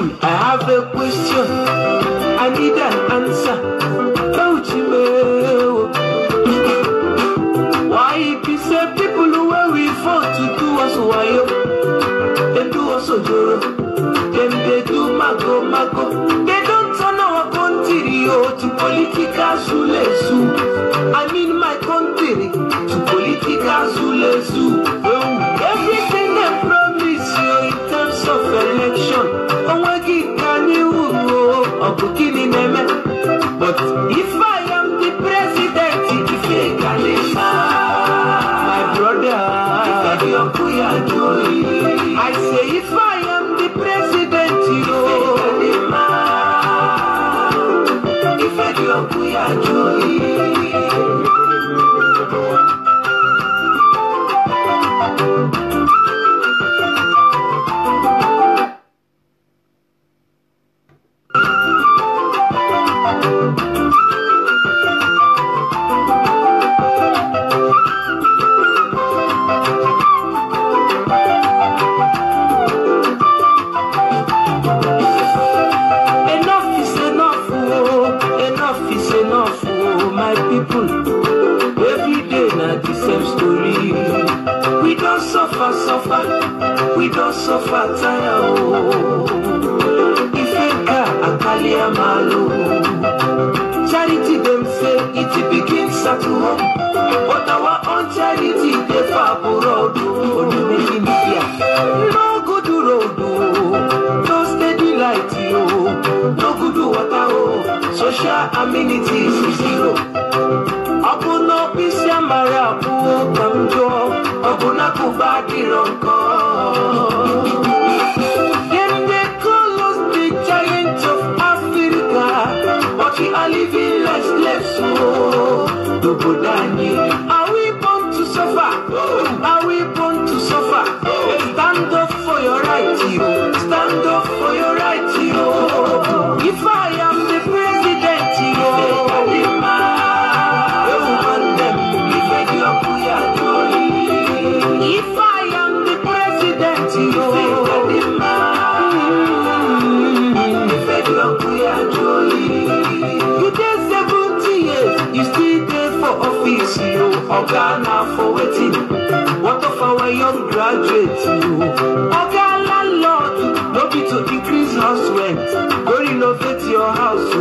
people, I have a question. I need an answer. Why it is people where we fought to do us wayo? They do us ojoro. Then they do mago. They don't turn our country to political zulezu. I mean my country to political zulezu. Everything they promise you in terms of election, but if I am the president, my brother, I say if I am the president, we don't suffer tire. If you can, charity them say it begins at home, but our own charity they far road. No good road, no steady light, no good water, social amenities is zero. Abuno pisya marapu kamjo, abuna kubadi ronko. Then they call us the giants of Africa, but we are living less. Are we born to suffer? Are we born to suffer? Stand up for your right, stand up for your right, If I am the president, if I am the president, you did 70 years, you still there for office, Organa for waiting. What of our young graduates, Organa landlord, no be to increase house rent, go renovate your house,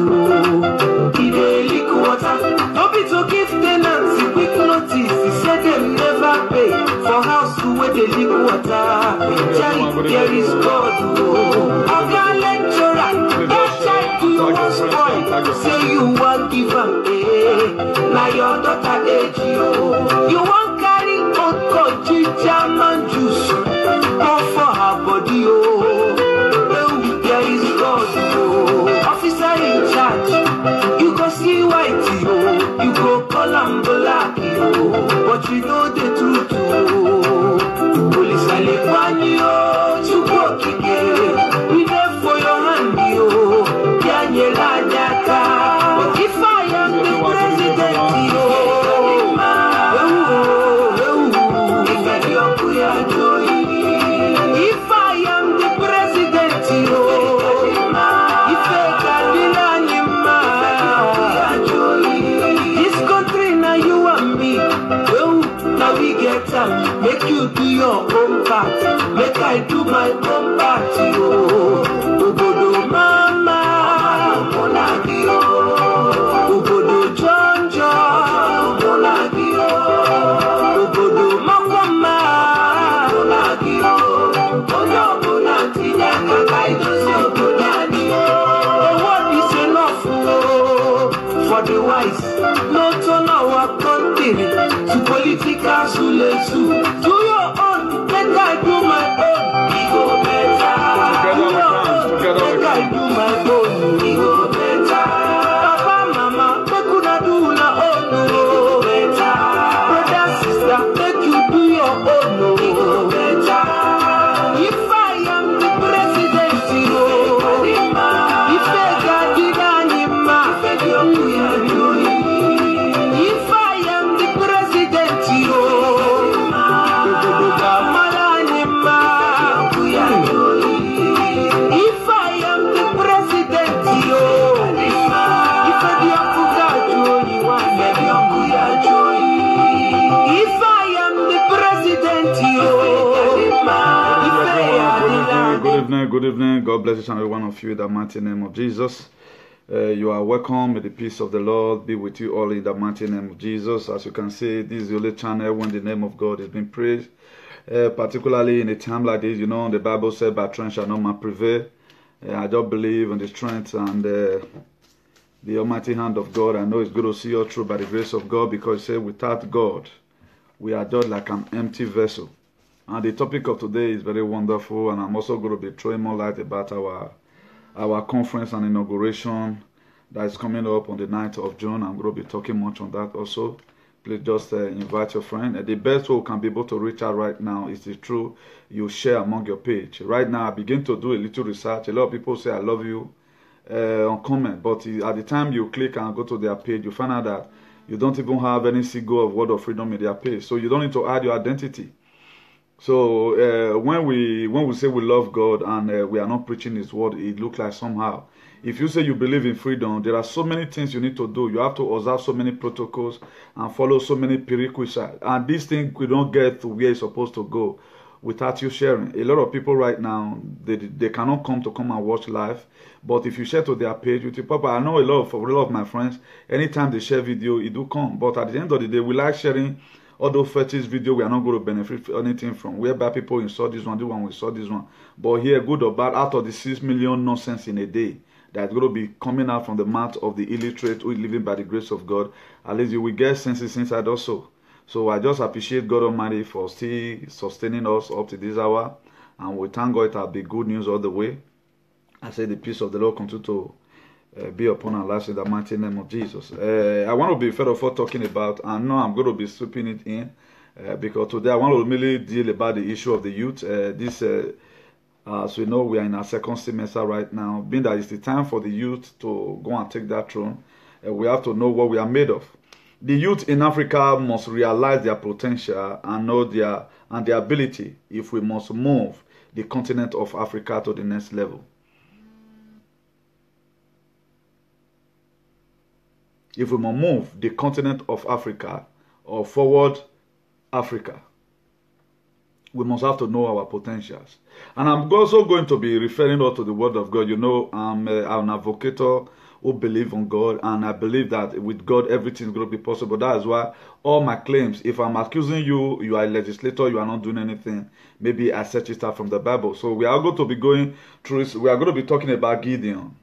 Give a leak water, no be to give tenants quick notice. He said they never pay for house where they leak water. Charity, there is God. Organa lecturer, that child you want spoil, say you want give am, now your daughter age you want carry on German juice, all for her body, there is God, officer in charge, you go see white, you go call am black, but you know the truth, police are like to walk again, we there for your hand, but if I am the president, if I am the president, this country now you and me, now we get time, make you do your own part, make I do my own part, Obodo mama, Obodo Jonjo, Obodo Mama, what is enough for the wise? Not on our country to political zulezu. Do your own, make I do my own. We go better. Do your own, make I do my own. We go better. Papa, mama, make una do your own. We go better. Brother, sister, make you do your own. We go better. If I am the president, if I got the anima, if I am the president, evening, good evening. God bless each and every one of you in the mighty name of Jesus. You are welcome. May the peace of the Lord be with you all in the mighty name of Jesus. As you can see, this is the only channel when the name of God is being praised. Particularly in a time like this, you know, the Bible said, by strength shall no man prevail. I just believe in the strength and the almighty hand of God. I know it's good to see you through by the grace of God, because it said, without God, we are just like an empty vessel. And the topic of today is very wonderful, and I'm also going to be throwing more light about our conference and inauguration that is coming up on the 9th of June. I'm going to be talking much on that also. Please just invite your friend. The best way we can be able to reach out right now is through you share among your page. Right now, I begin to do a little research. A lot of people say I love you on comment, but at the time you click and go to their page, you find out that you don't even have any single of Word of Freedom in their page. So you don't need to add your identity. So when we say we love God and we are not preaching His word, it looks like somehow. If you say you believe in freedom, there are so many things you need to do. You have to observe so many protocols and follow so many prerequisites. And these things we don't get to where it's supposed to go without you sharing. A lot of people right now, they cannot come and watch live. But if you share to their page with your Papa, I know a lot of my friends, anytime they share video, it do come. But at the end of the day, we like sharing. Although fetish video, we are not going to benefit anything from. Whereby people install this one, we saw this one. But here, good or bad, out of the 6 million nonsense in a day that's going to be coming out from the mouth of the illiterate who is living by the grace of God, at least you will get senses inside also. So I just appreciate God Almighty for still sustaining us up to this hour. And we thank God it will be good news all the way. I say the peace of the Lord continue to be upon our lives in the mighty name of Jesus. I want to be first of all talking about, and now I'm going to be sweeping it in, because today I want to really deal about the issue of the youth. As we know, we are in our second semester right now. Being that it's the time for the youth to go and take that throne, we have to know what we are made of. The youth in Africa must realize their potential and know their ability if we must move the continent of Africa to the next level. If we must move the continent of Africa or forward Africa, we must have to know our potentials. And I'm also going to be referring to the word of God. You know, I'm an advocator who believes in God, and I believe that with God everything is going to be possible. That is why all my claims, if I'm accusing you, you are a legislator, you are not doing anything, maybe I search it out from the Bible. So we are going to be going through this. We are going to be talking about Gideon.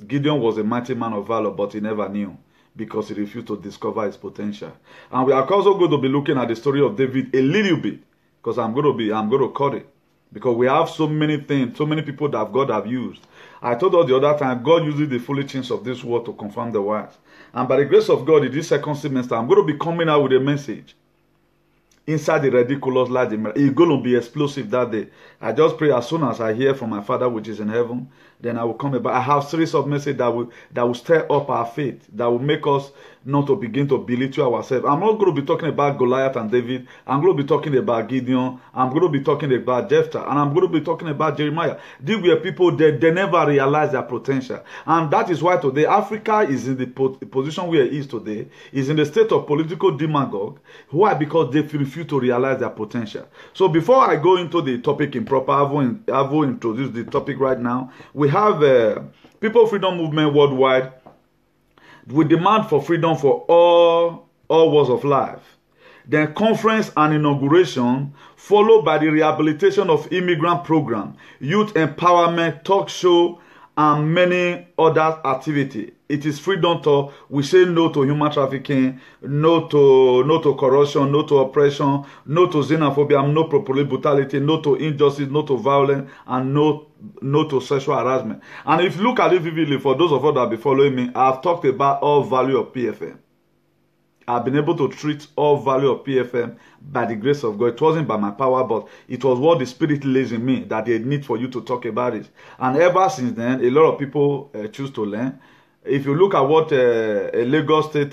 Gideon was a mighty man of valor, but he never knew, because he refused to discover his potential. And we are also going to be looking at the story of David a little bit, because I'm going to cut it, because we have so many things, so many people that God have used. I told us the other time, God uses the foolish things of this world to confirm the wise. And by the grace of God, in this second semester, I'm going to be coming out with a message inside the ridiculous light. It's going to be explosive that day. I just pray as soon as I hear from my Father which is in heaven, then I will come about. I have a series of messages that will stir up our faith, that will make us not to begin to belittle ourselves. I'm not going to be talking about Goliath and David. I'm going to be talking about Gideon. I'm going to be talking about Jephthah. And I'm going to be talking about Jeremiah. These were people that they never realized their potential. And that is why today Africa is in the position where it is today, is in the state of political demagogue. Why? Because they refuse to realize their potential. So before I go into the topic in proper, I will introduce the topic right now. We have People Freedom Movement worldwide. We demand for freedom for all walks of life. Then conference and inauguration, followed by the rehabilitation of immigrant program, youth empowerment, talk show, and many other activities. It is freedom to, we say no to human trafficking, no to corruption, no to oppression, no to xenophobia, no to police brutality, no to injustice, no to violence, and no to sexual harassment. And if you look at it vividly, for those of us that have been following me, I've talked about all value of PFM. I've been able to treat all value of PFM by the grace of God. It wasn't by my power, but it was what the Spirit lays in me that they need for you to talk about it. And ever since then, a lot of people choose to learn. If you look at what a Lagos State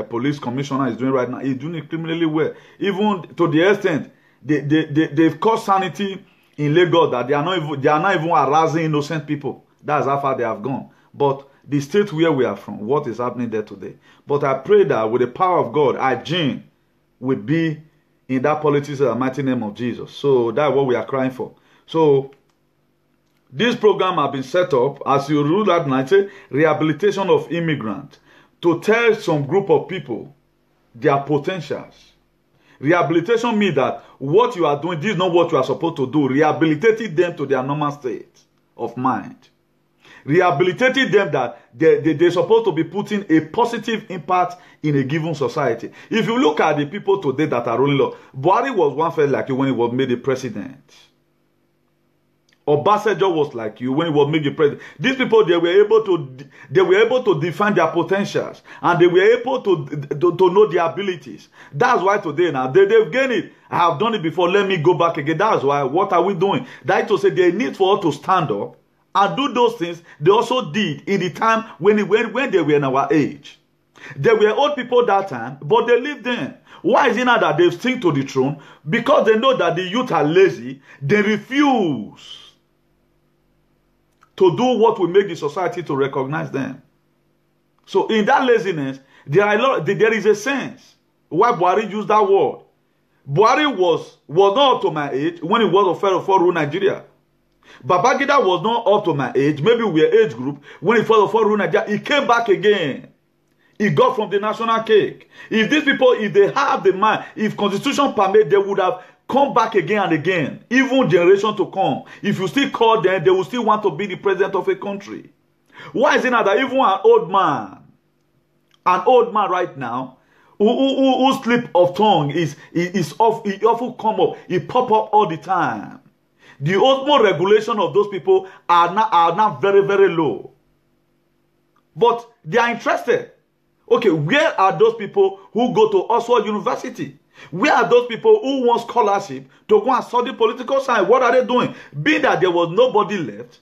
Police Commissioner is doing right now, he's doing it criminally well. Even to the extent they've caused sanity in Lagos that they are not even harassing innocent people. That's how far they have gone. But the state where we are from, what is happening there today. But I pray that with the power of God, hygiene will be in that politics in the mighty name of Jesus. So that's what we are crying for. So This program has been set up, as you rule that night, say, rehabilitation of immigrants, to tell some group of people their potentials. Rehabilitation means that what you are doing, this is not what you are supposed to do. Rehabilitating them to their normal state of mind. Rehabilitating them that they're supposed to be putting a positive impact in a given society. If you look at the people today that are ruling law, Buhari was one felt like you when he was made the president. Obasanjo was like you when he was made the president. These people, they were able to define their potentials, and they were able to know their abilities. That's why today now they've gained it. I have done it before. Let me go back again. That's why. What are we doing? That is to say, they need for us to stand up and do those things they also did in the time when they were in our age. They were old people that time, but they lived in. Why is it now that they stick to the throne? Because they know that the youth are lazy. They refuse to do what will make the society to recognize them. So in that laziness, there is a sense why Buhari used that word. Buhari was not up to my age when he was a fellow for rule Nigeria. Babangida was not up to my age. Maybe we are age group. When he fought for rule Nigeria, he came back again. He got from the national cake. If these people, if they have the mind, if constitution permit, they would have come back again and again. Even generation to come. If you still call them, they will still want to be the president of a country. Why is it now that even an old man right now, who slip of tongue is off, he often come up, he pop up all the time. The ultimate regulation of those people are now very, very low. But they are interested. Okay, where are those people who go to Oxford University? Where are those people who want scholarship to go and study political science? What are they doing? Being that there was nobody left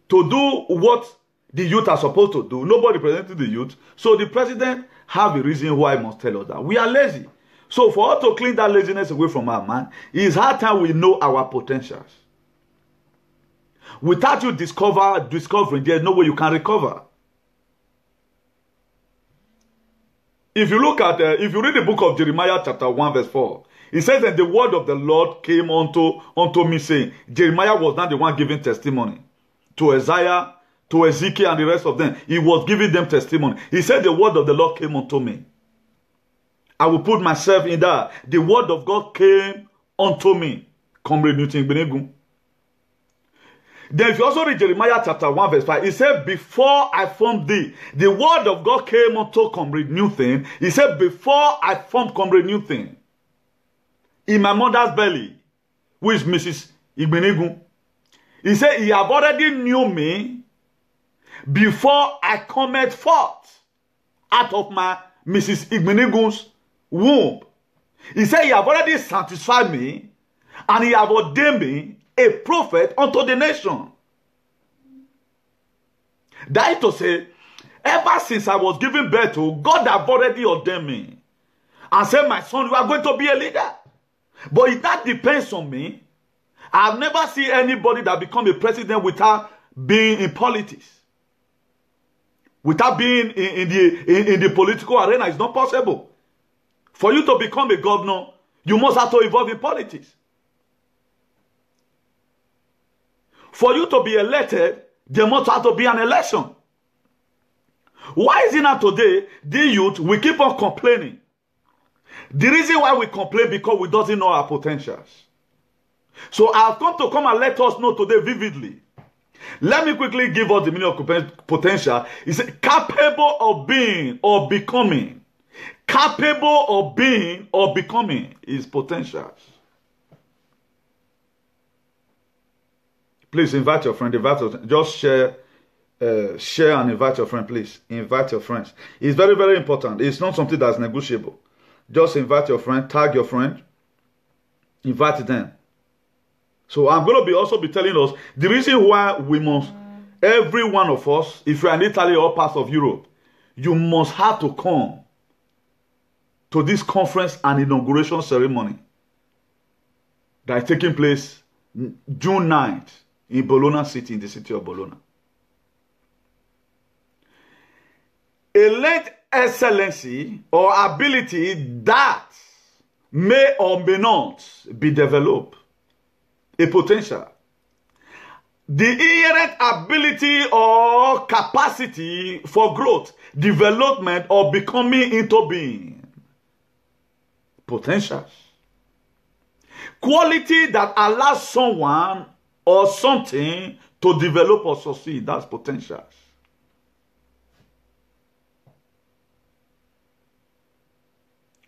to do what the youth are supposed to do. Nobody represented the youth. So the president have a reason why he must tell us that. We are lazy. So for us to clean that laziness away from our mind, it's high time we know our potentials. Without you discovering, there's no way you can recover. If you look at, if you read the book of Jeremiah chapter 1 verse 4, it says that the word of the Lord came unto me saying, Jeremiah was not the one giving testimony to Isaiah, to Ezekiel and the rest of them. He was giving them testimony. He said the word of the Lord came unto me. I will put myself in that. The word of God came unto me. Comrade Newton Igbeneghu. Then if you also read Jeremiah chapter 1 verse 5, he said, before I formed thee, the word of God came unto Comrade Newton. He said, before I formed Comrade Newton in my mother's belly, who is Mrs. Igbeneghu, he said, he have already knew me before I cometh forth out of my Mrs. Igbeneghu's womb. He said, he have already sanctified me, and he have ordained me a prophet unto the nation. That is to say, ever since I was given birth to, God have already ordained me and said, my son, you are going to be a leader. But if that depends on me, I have never seen anybody that become a president without being in politics. Without being in the political arena, it's not possible. For you to become a governor, you must have to involve in politics. For you to be elected, there must have to be an election. Why is it not today, the youth, we keep on complaining? The reason why we complain because we don't know our potentials. So I have come and let us know today vividly. Let me quickly give us the meaning of potential. It's capable of being or becoming. Capable of being or becoming is potentials. Please invite your friend. Just share and invite your friend, please. Invite your friends. It's very, very important. It's not something that's negotiable. Just invite your friend, tag your friend, invite them. So I'm going to also be telling us the reason why we must, every one of us, if you're in Italy or parts of Europe, you must have to come to this conference and inauguration ceremony that is taking place June 9th in Bologna City, in the city of Bologna. A late excellency or ability that may or may not be developed. A potential. the inherent ability or capacity for growth, development, or becoming into being. Potentials. Quality that allows someone or something to develop or succeed. That's potentials.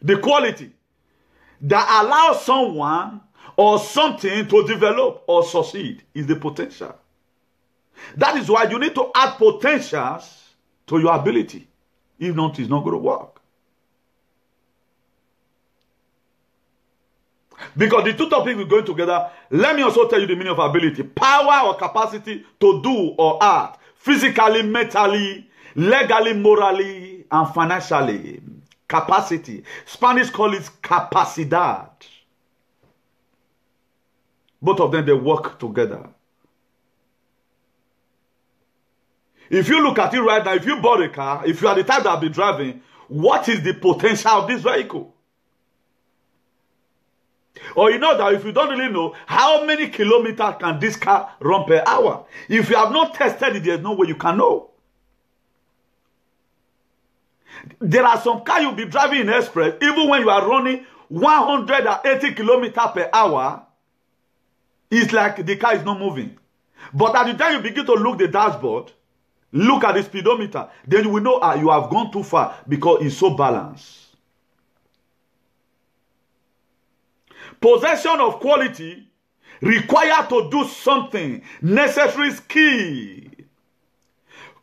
The quality that allows someone or something to develop or succeed is the potential. That is why you need to add potentials to your ability. If not, it's not going to work. Because the two topics we're going together, let me also tell you the meaning of ability. Power or capacity to do or act. Physically, mentally, legally, morally, and financially. Capacity. Spanish call it capacidad. Both of them, they work together. If you look at it right now, if you bought a car, if you are the type that will be driving, what is the potential of this vehicle? Or you know that if you don't really know, how many kilometers can this car run per hour? If you have not tested it, there's no way you can know. There are some cars you'll be driving in express, even when you are running 180 kilometers per hour, it's like the car is not moving. But at the time you begin to look the dashboard, look at the speedometer, then you will know you have gone too far because it's so balanced. Possession of quality required to do something, necessary skill,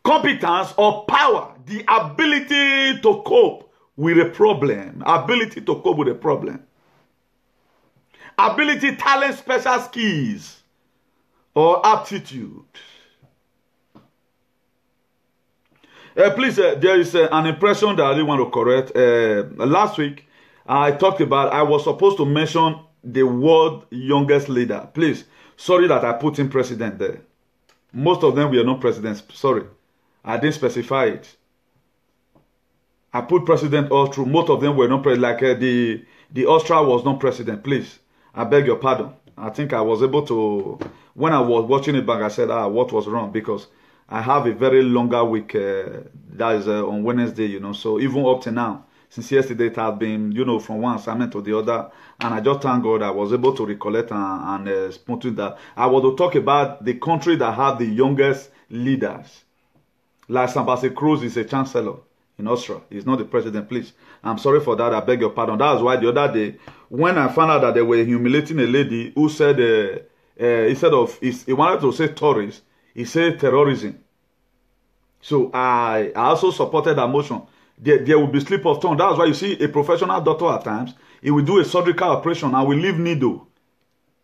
competence or power, the ability to cope with a problem, ability to cope with a problem, ability, talent, special skills or aptitude. Please, there is an impression that I really want to correct. Last week, I talked about, I was supposed to mention the world's youngest leader. Please, sorry that I put in president there. Most of them were not presidents. Sorry, I didn't specify it. I put president all through. Most of them were not president. Like the Austria was not president. Please, I beg your pardon. I think I was able to, when I was watching it back, I said, what was wrong? Because I have a very longer week. That is on Wednesday, you know. So even up to now, since yesterday, it has been, you know, from one assignment to the other. And I just thank God I was able to recollect and spontaneous that. I want to talk about the country that have the youngest leaders. Like Sebastian Cruz is a chancellor in Austria. He's not the president, please. I'm sorry for that. I beg your pardon. That's why the other day, when I found out that they were humiliating a lady who said, instead of, he wanted to say tourist, he said terrorism. So I also supported that motion. There will be slip of tongue. That's why you see a professional doctor at times, he will do a surgical operation and will leave needle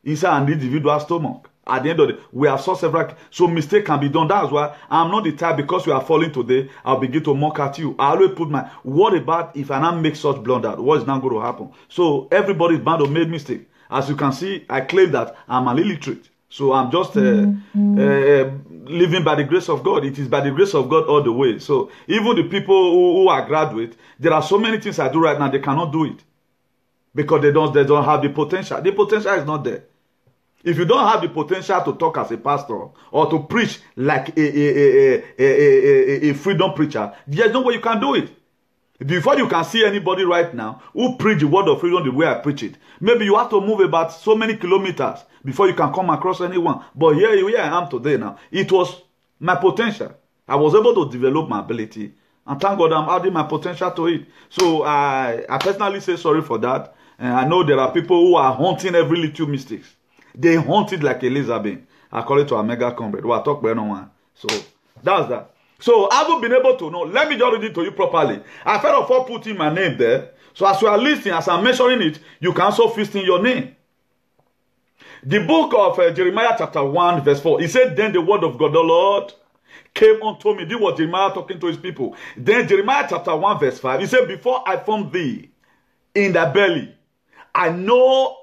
inside an individual stomach. At the end of the day, we have saw several, so mistake can be done. That's why I'm not the type, because you are falling today, I'll begin to mock at you. I always put my, what about if I now make such blunder? What is now going to happen? So everybody is bound to make mistake. As you can see, I claim that I'm an illiterate. So I'm just living by the grace of God. It is by the grace of God all the way. So even the people who are graduate, there are so many things I do right now, they cannot do it. Because they don't have the potential. The potential is not there. If you don't have the potential to talk as a pastor or to preach like a freedom preacher, there's no way you can do it. Before you can see anybody right now who preach the word of freedom the way I preach it, maybe you have to move about so many kilometers before you can come across anyone. But here I am today now. It was my potential. I was able to develop my ability. And thank God I'm adding my potential to it. So I personally say sorry for that. And I know there are people who are haunting every little mistakes. They haunt it like Elizabeth. I call it to a mega comrade. Well, I talk about no one. So that's that. So I haven't been able to know. Let me just read it to you properly. I first of all put in my name there. So as you are listening, as I'm mentioning it, you can also feast in your name. The book of Jeremiah chapter 1 verse 4. He said, then the word of God, the Lord, came unto me. This was Jeremiah talking to his people. Then Jeremiah chapter 1 verse 5. He said, before I formed thee in the belly, I know.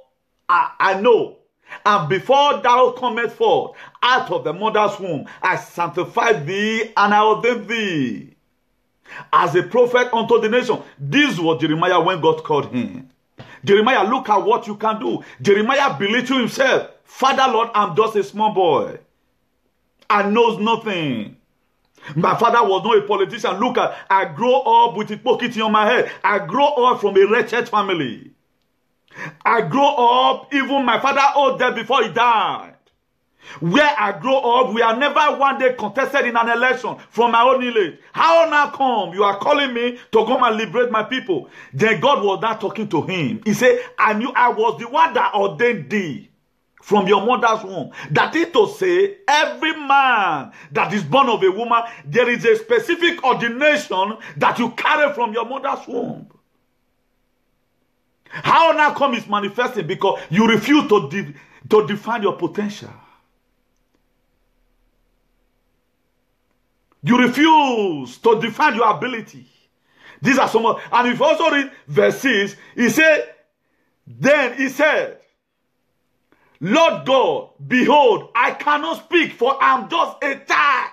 And before thou comest forth out of the mother's womb, I sanctified thee and I ordained thee as a prophet unto the nation. This was Jeremiah when God called him. Jeremiah, look at what you can do. Jeremiah believed to himself, Father Lord, I'm just a small boy. and knows nothing. My father was not a politician. Look, I grew up with a pocket on my head. I grew up from a wretched family. I grew up, even my father owed debt before he died. Where I grew up, we are never one day contested in an election from my own village. How now come? You are calling me to come and liberate my people. Then God was not talking to him. He said, I knew I was the one that ordained thee from your mother's womb. That is to say, every man that is born of a woman, there is a specific ordination that you carry from your mother's womb. How now come is manifesting? Because you refuse to define your potential. You refuse to define your ability. These are some of, and if you also read verse 6, he said, then he said, Lord God, behold, I cannot speak, for I am just a child.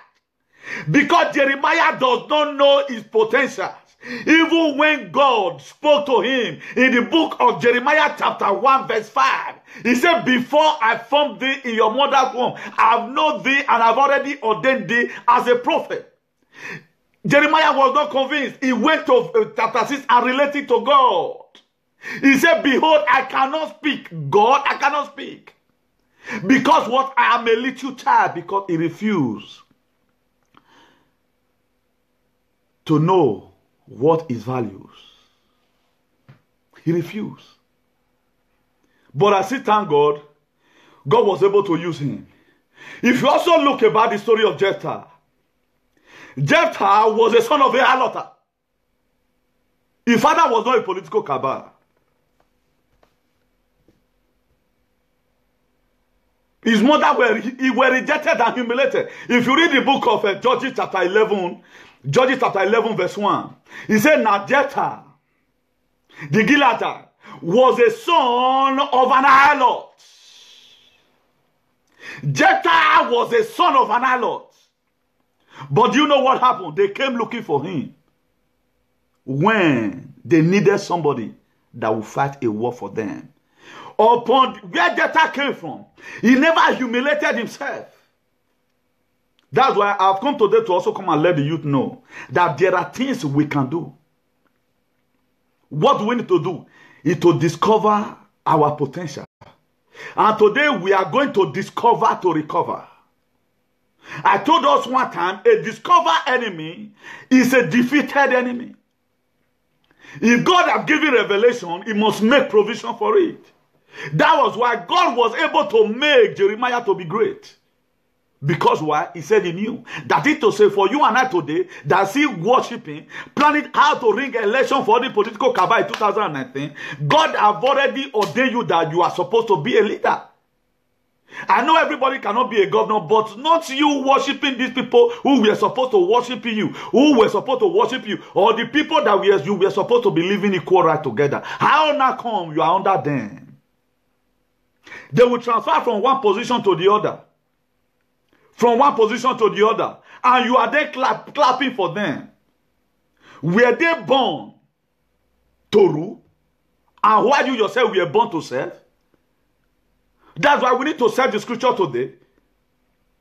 Because Jeremiah does not know his potentials. Even when God spoke to him in the book of Jeremiah chapter 1 verse 5, he said, before I formed thee in your mother's womb, I have known thee and have already ordained thee as a prophet. Jeremiah was not convinced. He went to chapter 6 and related to God. He said, behold, I cannot speak. God, I cannot speak. Because what? I am a little child. Because he refused to know what his values. He refused. But I still thank God, God was able to use him. If you also look about the story of Jephthah, Jephthah was a son of a harlot. His father was not a political cabal. His mother were rejected and humiliated. If you read the book of Judges chapter 11 verse 1, he said, now Jephthah, the Gileadite, was a son of an harlot. Jephthah was a son of an harlot. But do you know what happened? They came looking for him when they needed somebody that would fight a war for them. Upon where Jephthah came from, he never humiliated himself. That's why I've come today to also come and let the youth know that there are things we can do. What we need to do is to discover our potential. And today we are going to discover to recover. I told us one time, a discovered enemy is a defeated enemy. If God has given revelation, he must make provision for it. That was why God was able to make Jeremiah to be great. Because why? He said he knew. That is to say, for you and I today, that see worshiping, planning how to ring election for the political cabal in 2019, God have already ordained you that you are supposed to be a leader. I know everybody cannot be a governor, but not you worshiping these people who were supposed to worship you, who were supposed to worship you, or the people that you were supposed to be living equal right together. How now come you are under them? They will transfer from one position to the other. From one position to the other. And you are there clapping for them. Were they born to rule? And why you yourself were born to serve? That's why we need to serve the scripture today.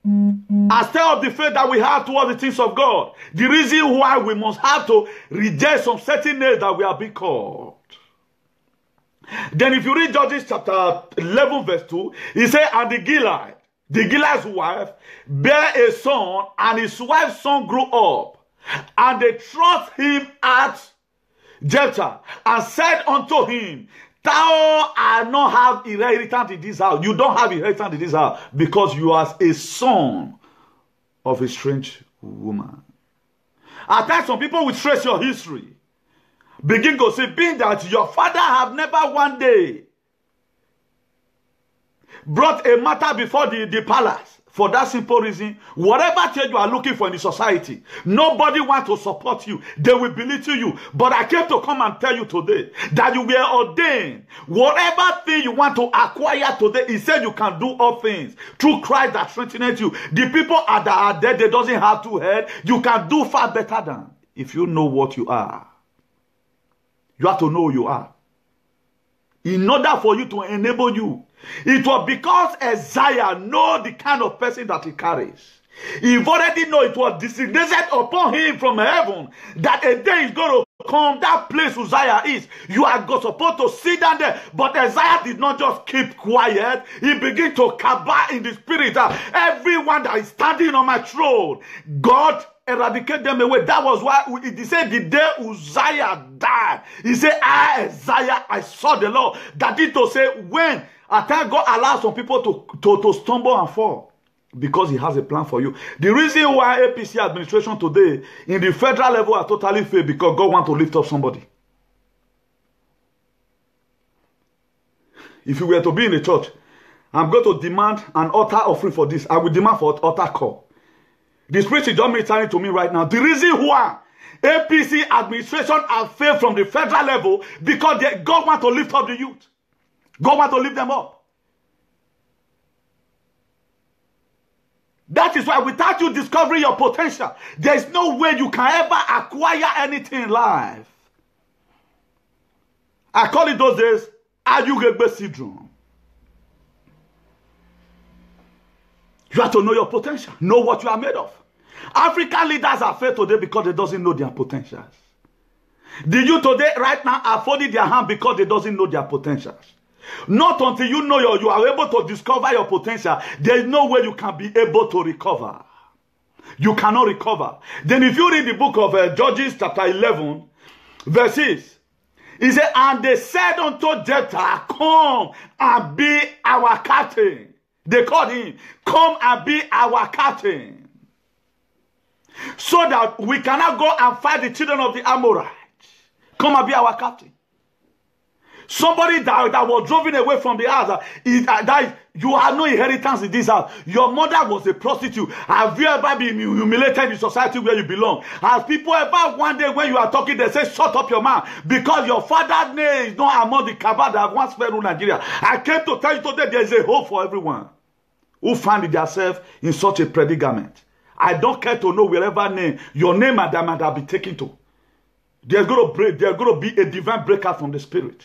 And stir up the faith that we have towards the things of God. The reason why we must have to reject some certain names that we are being called. Then if you read Judges chapter 11 verse 2, he said, and the Gilead's wife bare a son, and his wife's son grew up. And they thrust him at Jephthah, and said unto him, thou art not have inheritance in this house. You don't have inheritance in this house, because you are a son of a strange woman. At times, some people will trace your history. Begin to say, being that your father have never one day brought a matter before the palace. For that simple reason, whatever change you are looking for in the society, nobody wants to support you. They will belittle you. But I came to come and tell you today that you were ordained. Whatever thing you want to acquire today, he said you can do all things through Christ that strengthens you. The people that are dead, they doesn't have two heads. You can do far better than if you know what you are. You have to know who you are. In order for you to enable you. It was because Isaiah knows the kind of person that he carries. He already know it was designated upon him from heaven that a day is going to come, that place Uzziah is. You are supposed to sit down there. But Isaiah did not just keep quiet. He began to kabah in the spirit. Everyone that is standing on my throne, God eradicate them away. That was why he said the day Uzziah died, he said, Isaiah, I saw the Lord. That is to say, when at times God allows some people to stumble and fall, because he has a plan for you. The reason why APC administration today in the federal level are totally failed, because God wants to lift up somebody. If you were to be in the church, I'm going to demand an altar offering for this. I will demand for an altar call. The Spirit is just ministering to me right now. The reason why APC administration have failed from the federal level, because God wants to lift up the youth. God wants to lift them up. That is why without you discovering your potential, there is no way you can ever acquire anything in life. I call it those days, Ayugbe syndrome. You have to know your potential. Know what you are made of. African leaders are failed today because they don't know their potentials. The youth today, right now, are folding their hand because they don't know their potentials. Not until you know you are able to discover your potential, there is no way you can be able to recover. You cannot recover. Then if you read the book of Judges chapter 11, verse 6, he said, and they said unto Jephthah, come and be our captain. They called him, come and be our captain. So that we cannot go and fight the children of the Amorites. Come and be our captain. Somebody that was driven away from the house, that you have no inheritance in this house. Your mother was a prostitute. Have you ever been humiliated in society where you belong? Has people ever one day when you are talking, they say, shut up your mouth, because your father's name is not among the cabal that once fell in Nigeria. I came to tell you today there is a hope for everyone who find themselves in such a predicament. I don't care to know wherever your name and that might be taken to. There's going to be a divine breakout from the spirit.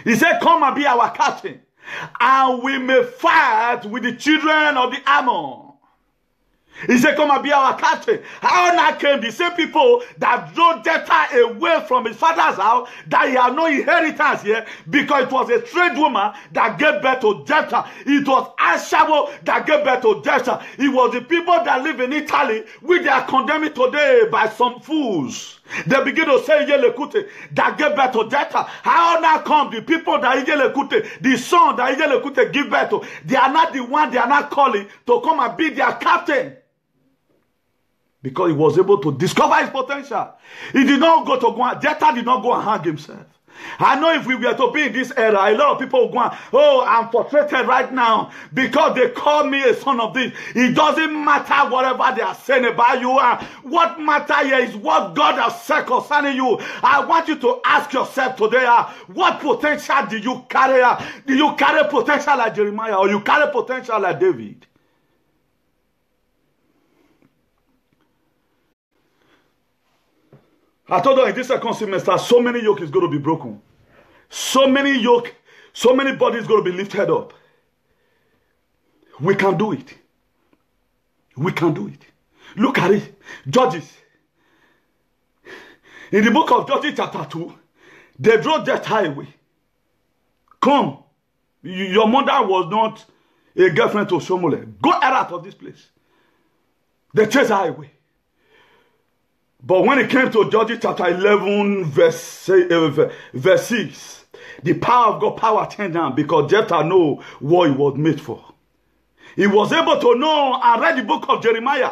He said, come and be our captain, and we may fight with the children of the Ammon. He said, come and be our captain. How now came the same people that drove Jephthah away from his father's house, that he had no inheritance here, because it was a trade woman that gave birth to Jephthah. It was Ashabo that gave birth to Jephthah. It was the people that live in Italy, which they are condemning today by some fools. They begin to say Yelekute that gave birth to Jephthah. How now come the people that Yelekute, the son that Yelekute give birth to, they are not the one they are not calling to come and be their captain? Because he was able to discover his potential. He did not go to Jephthah did not go and hang himself. I know if we were to be in this era, a lot of people would go, oh, I'm frustrated right now because they call me a son of this. It doesn't matter whatever they are saying about you. What matters here is what God has said concerning you. I want you to ask yourself today, what potential do you carry? Do you carry potential like Jeremiah, or you carry potential like David? I told you in this second semester, so many yoke is going to be broken. So many yoke, so many bodies going to be lifted up. We can do it. We can do it. Look at it. Judges. In the book of Judges chapter 2, they drove Jephthah away. Come. Your mother was not a girlfriend to Shomole. Go out of this place. They chased her away. But when it came to Judges chapter 11, verse 6, the power of God power turned down, because Jephthah knew what he was made for. He was able to know and read the book of Jeremiah,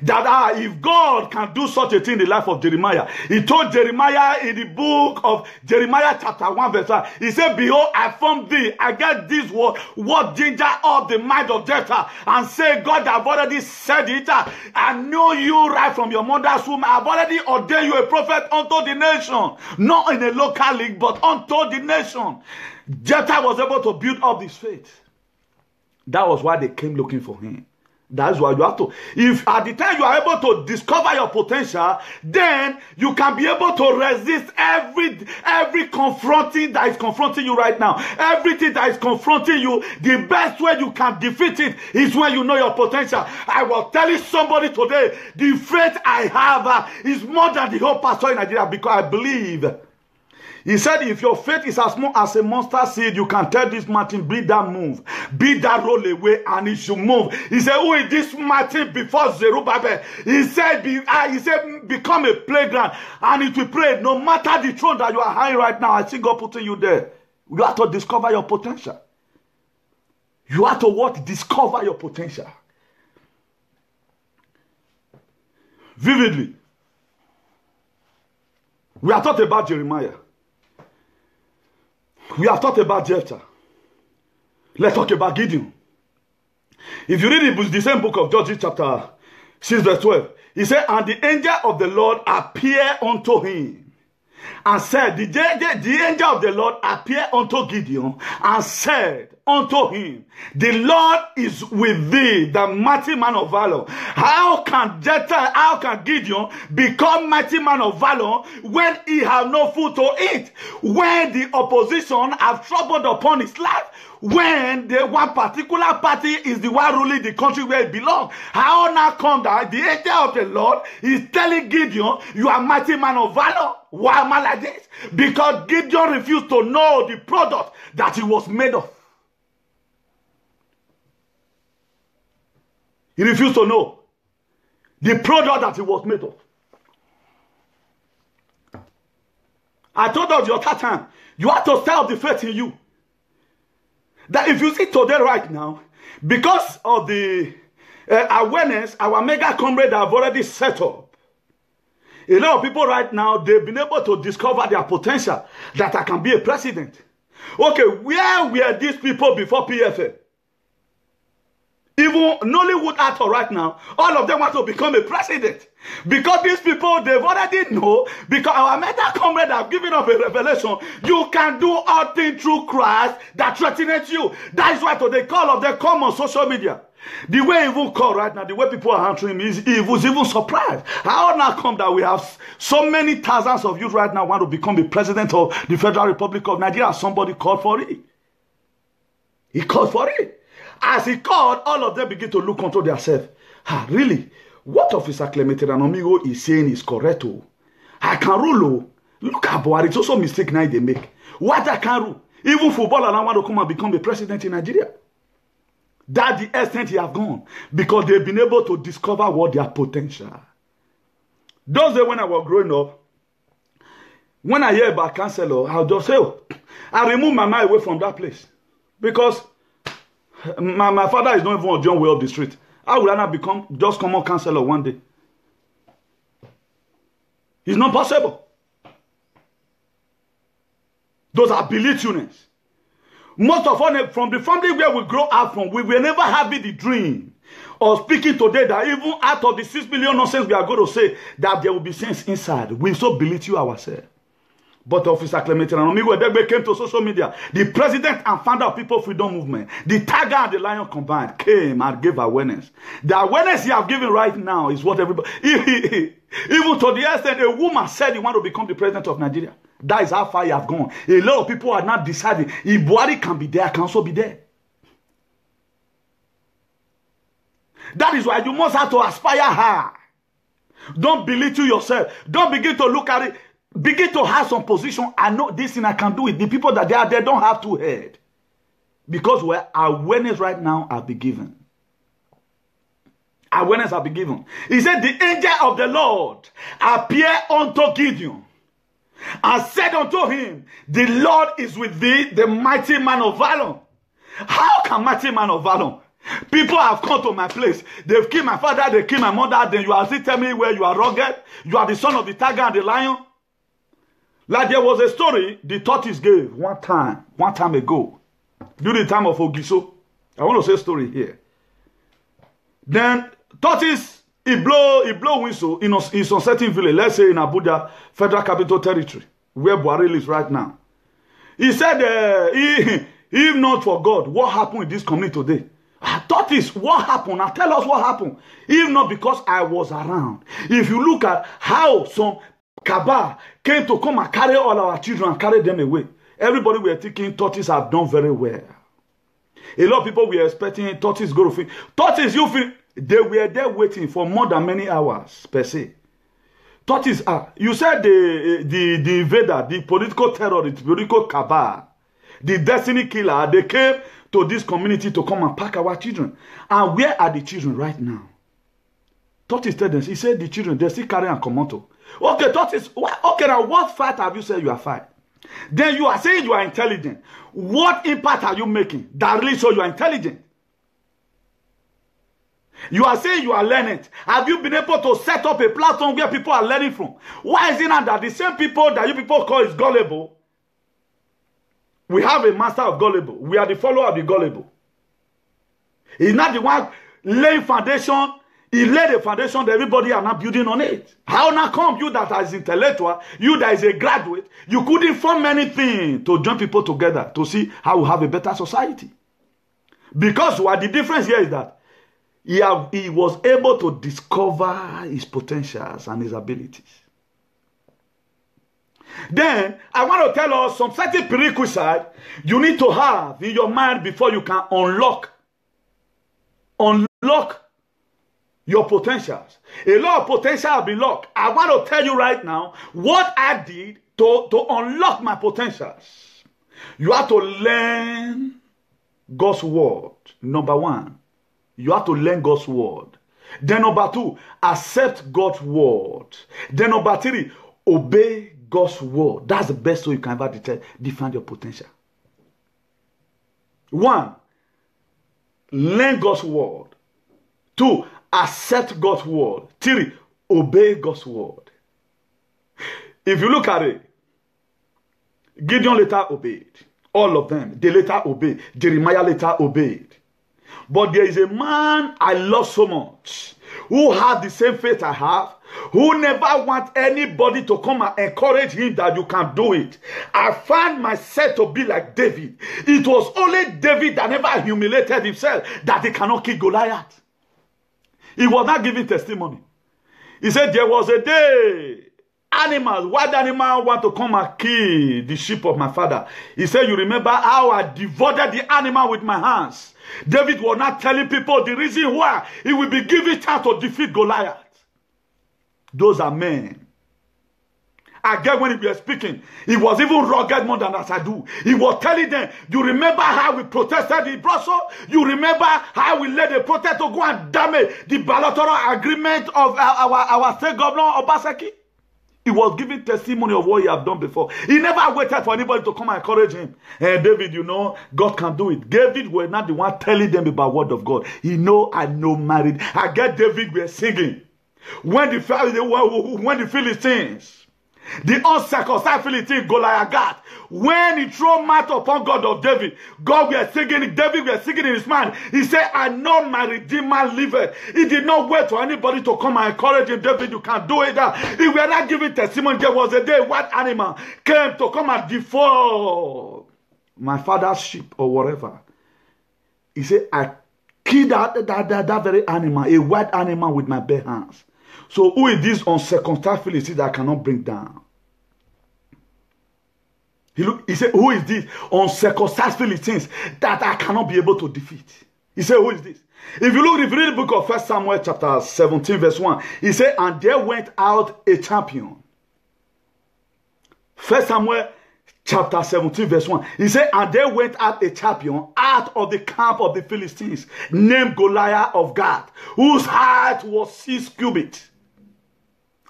that if God can do such a thing in the life of Jeremiah, he told Jeremiah in the book of Jeremiah chapter 1 verse 1, he said, behold, I formed thee. I get this word, what ginger up the mind of Jephthah, and say, God, I've already said it. I know you right from your mother's womb. I've already ordained you a prophet unto the nation, not in a local league, but unto the nation. Jephthah was able to build up this faith. That was why they came looking for him. That's why you have to. If at the time you are able to discover your potential, then you can be able to resist every confronting that is confronting you right now. Everything that is confronting you, the best way you can defeat it is when you know your potential. I was telling somebody today, the faith I have is more than the whole pastor in Nigeria, because I believe. He said, if your faith is as small as a mustard seed, you can tell this mountain, be that move, be that roll away, and it should move. He said, who is this mountain before Zerubbabel? He said, become a playground, and it will pray. No matter the throne that you are high right now, I see God putting you there. You have to discover your potential. You have to what? Discover your potential. Vividly. We have talked about Jeremiah. We have talked about Jephthah. Let's talk about Gideon. If you read the same book of Judges chapter 6 verse 12, he said, and the angel of the Lord appeared unto him and said, the angel of the Lord appeared unto Gideon and said unto him, the Lord is with thee, the mighty man of valor. How can Gideon become mighty man of valor when he have no food to eat? When the opposition have troubled upon his life? When the one particular party is the one ruling the country where it belongs? How now come that the angel of the Lord is telling Gideon, you are mighty man of valor? Why am I like this? Because Gideon refused to know the product that he was made of. He refused to know the product that he was made of. I told us the other time, you have to stir up the faith in you. That if you see today right now, because of the awareness our mega comrades have already set up, a lot of people right now, they've been able to discover their potential, that I can be a president. Okay, where were these people before PFA? Even Nollywood actor right now, all of them want to become a president. Because these people, they've already know, because our mega comrade have given up a revelation, you can do all things through Christ that threatens you. That is why today all of them come on social media. The way even call right now, the way people are answering me, he was even surprised. How now come that we have so many thousands of youth right now want to become the president of the Federal Republic of Nigeria? Somebody called for it. He called for it. As he called, all of them begin to look unto themselves. Really? What Officer Clemente Ranamigo is saying is correct. I can rule. Look at Buhari. It's also a mistake now they make. What I can rule? Even footballers now want to come and become the president in Nigeria. That's the extent he have gone. Because they've been able to discover what their potential. Those days when I was growing up, when I hear about counselor, I'll just say, oh, I remove my mind away from that place. Because my father is not even on John Way of the street. How will I not become just common counselor one day? It's not possible. Those are belittleness. Most of us, from the family where we grow up from, we will never have the dream of speaking today that even out of the 6 million nonsense we are going to say, that there will be sense inside. We so belittle ourselves. But Officer Clemente Ranamigo came to social media. The president and founder of People Freedom Movement, the tiger and the lion combined, came and gave awareness. The awareness he have given right now is what everybody... Even to the extent a woman said he want to become the president of Nigeria. That is how far he have gone. A lot of people are not deciding if Buhari can be there, I can also be there. That is why you must have to aspire high. Don't belittle yourself. Don't begin to look at it. Begin to have some position. I know this thing, I can do it. The people that they are there don't have two heads. Because where awareness right now are be given. Awareness are be given. He said, the angel of the Lord appeared unto Gideon and said unto him, the Lord is with thee, the mighty man of valor. How can mighty man of valor? People have come to my place. They've killed my father, they killed my mother. Then you are still telling me where you are rugged. You are the son of the tiger and the lion. Like there was a story the tortoise gave one time ago, during the time of Ogiso. I want to say a story here. Then tortoise, he blow whistle in some certain village, let's say in Abuja, Federal Capital Territory, where Buhari lives right now. He said, if not for God, what happened in this community today? Tortoise, what happened? Now tell us what happened. If not because I was around. If you look at how some cabal came to come and carry all our children and carry them away, everybody were thinking tortoise have done very well. A lot of people were expecting tortoise go to finish. Tortoise, you feel they were there waiting for more than many hours per se. Tortoise, you said the invader, the political terrorist, political cabal, the destiny killer, they came to this community to come and pack our children. And where are the children right now? Tortoise told them, he said the children, they still carrying a commando. Okay, Tortoise, okay, now what fight have you said you are fighting? Then you are saying you are intelligent. What impact are you making that really shows you are intelligent? You are saying you are learning. Have you been able to set up a platform where people are learning from? Why is it not that the same people that you people call is gullible? We have a master of gullible. We are the follower of the gullible. He's not the one laying foundation. He laid a foundation that everybody are not building on it. How now come you that is intellectual, you that is a graduate, you couldn't form anything to join people together to see how we have a better society? Because what the difference here is that he was able to discover his potentials and his abilities. Then, I want to tell us some certain prerequisites you need to have in your mind before you can unlock your potentials. A lot of potential have been locked. I want to tell you right now what I did to unlock my potentials. You have to learn God's word. Number one, you have to learn God's word. Then number two, accept God's word. Then number three, obey God's word. That's the best way you can ever define your potential. One, learn God's word. Two, accept God's word. Three, obey God's word. If you look at it, Gideon later obeyed. All of them, they later obeyed. Jeremiah later obeyed. But there is a man I love so much who had the same faith I have, who never want anybody to come and encourage him that you can do it. I find myself to be like David. It was only David that never humiliated himself that he cannot kill Goliath. He was not giving testimony. He said there was a day wild animals want to come and kill the sheep of my father. He said, you remember how I devoured the animal with my hands. David was not telling people the reason why he will be given chance to defeat Goliath. Those are men. Again, when he was speaking, he was even rugged more than as I do. He was telling them, you remember how we protested in Brussels? You remember how we led a protest to go and damage the bilateral agreement of our state governor, Obaseki? He was giving testimony of what he had done before. He never waited for anybody to come and encourage him. Hey, David, you know, God can do it. David was not the one telling them about the word of God. He know I know married. I get David were singing. When the Philistines, the uncircumcised Philistine Goliath, when he threw mat upon God of David, God were singing, David were singing in his mind. He said, I know my Redeemer liveth. He did not wait for anybody to come and encourage him. David, you can do it. He were not giving testimony. There was a day one animal came to come and devour my father's sheep or whatever. He said, I killed that very animal, a white animal with my bare hands. So who is this uncircumcised Philistine that I cannot bring down? He said, who is this uncircumcised Philistines that I cannot be able to defeat? He said, who is this? If you read the book of 1 Samuel chapter 17 verse 1, he said, and there went out a champion. 1 Samuel chapter 17 verse 1, he said, and there went out a champion out of the camp of the Philistines, named Goliath of Gath, whose height was 6 cubits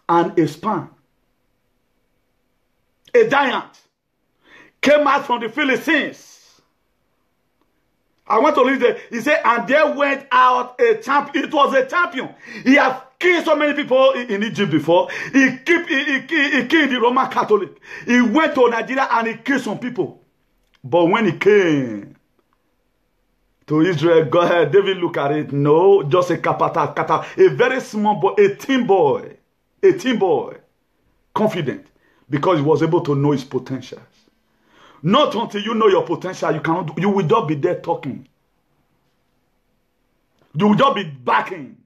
and a span. A giant came out from the Philistines. I want to read it. He said, and there went out a champion. It was a champion. He had killed so many people in Egypt before. He killed the Roman Catholic. He went to Nigeria and he killed some people. But when he came to Israel, go ahead, David, look at it. No, just a kata, a very small boy, a teen boy, confident, because he was able to know his potentials. Not until you know your potential, you will not be there talking. You will just be backing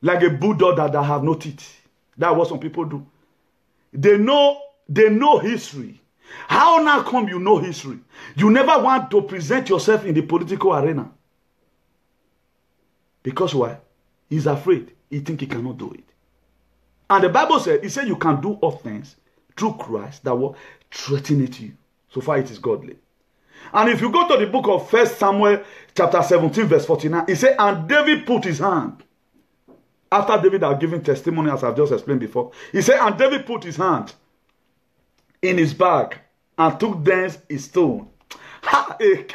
like a bulldog that have no teeth. That's what some people do. They know history. How now come you know history? You never want to present yourself in the political arena. Because why? He's afraid. He thinks he cannot do it. And the Bible said, it said you can do all things through Christ that will threaten it to you. So far it is godly. And if you go to the book of 1 Samuel chapter 17 verse 49, it said, and David put his hand. After David had given testimony, as I've just explained before, he said, and David put his hand in his bag and took thence a stone. If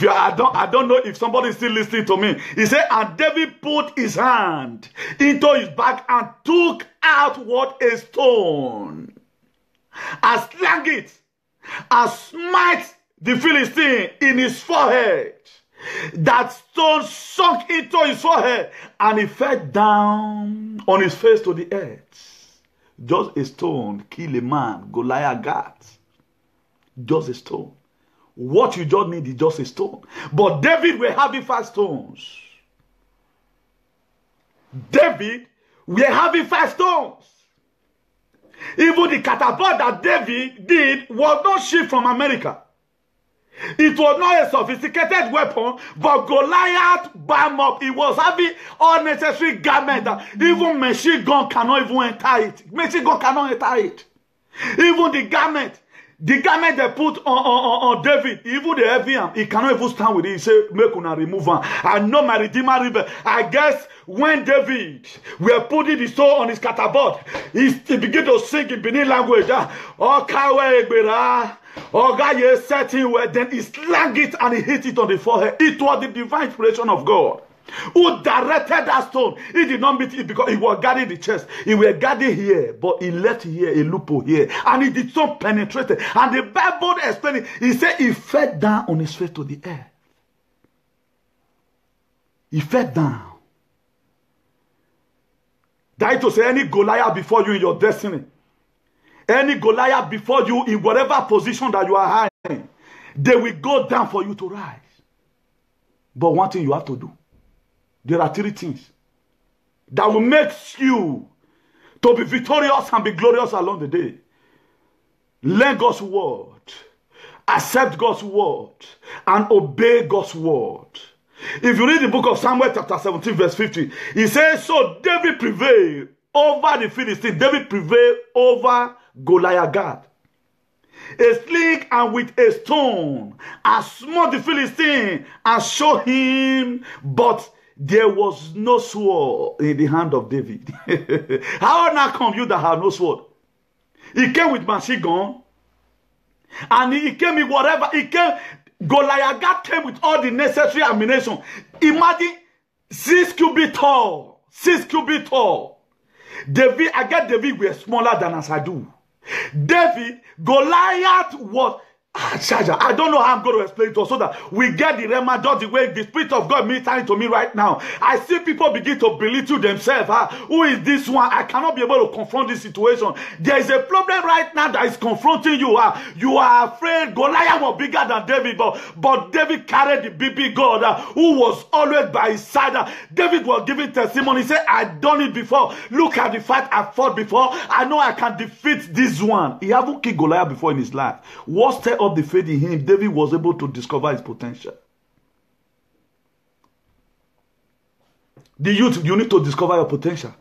you, I don't know if somebody is still listening to me. He said, and David put his hand into his bag and took out what? A stone, and slang it, and smite the Philistine in his forehead. That stone sunk into his forehead, and he fell down on his face to the earth. Just a stone kill a man, Goliath. Just a stone. What you just need is just a stone. But David were having 5 stones. David were having 5 stones. Even the catapult that David did was not shipped from America. It was not a sophisticated weapon, but Goliath bam up. It was having unnecessary garment that even machine gun cannot even enter it. Machine gun cannot enter it. Even the garment they put on David, even the heavy arm, he cannot even stand with it. He said, make una remove him. I know my Redeemer river. I guess when David were putting the stone on his catapult, he began to sing in Benin language. Oh, God, yes, setting where then he slang it and he hit it on the forehead. It was the divine inspiration of God who directed that stone. He did not meet it because he was guarding the chest. He was guarding here, but he left here a loophole here, and he did not penetrate it. And the Bible explained it. He said he fell down on his face to the earth. He fell down. That is to say, any Goliath before you in your destiny, any Goliath before you in whatever position that you are hiding, they will go down for you to rise. But one thing you have to do, there are 3 things that will make you to be victorious and be glorious along the day. Learn God's word, accept God's word, and obey God's word. If you read the book of Samuel chapter 17 verse 50, he says, so David prevailed over the Philistines. David prevailed over Goliath, a sling and with a stone, and smote the Philistine and show him, but there was no sword in the hand of David. How now come you that have no sword? He came with machine gun, and he came with whatever. He came, Goliath came with all the necessary ammunition. Imagine 6 cubits tall. 6 cubits tall. David, I get David were smaller than as I do. David, Goliath was, I don't know how I'm going to explain it to so that we get the rema, just the way the Spirit of God ministering to me right now. I see people begin to belittle themselves. Who is this one? I cannot be able to confront this situation. There is a problem right now that is confronting you. You are afraid. Goliath was bigger than David, but David carried the big God who was always by his side. David was giving testimony. He said, I've done it before. Look at the fight I fought before. I know I can defeat this one. He haven't killed Goliath before in his life. What stirred up the faith in him? David was able to discover his potential. The youth, you need to discover your potential.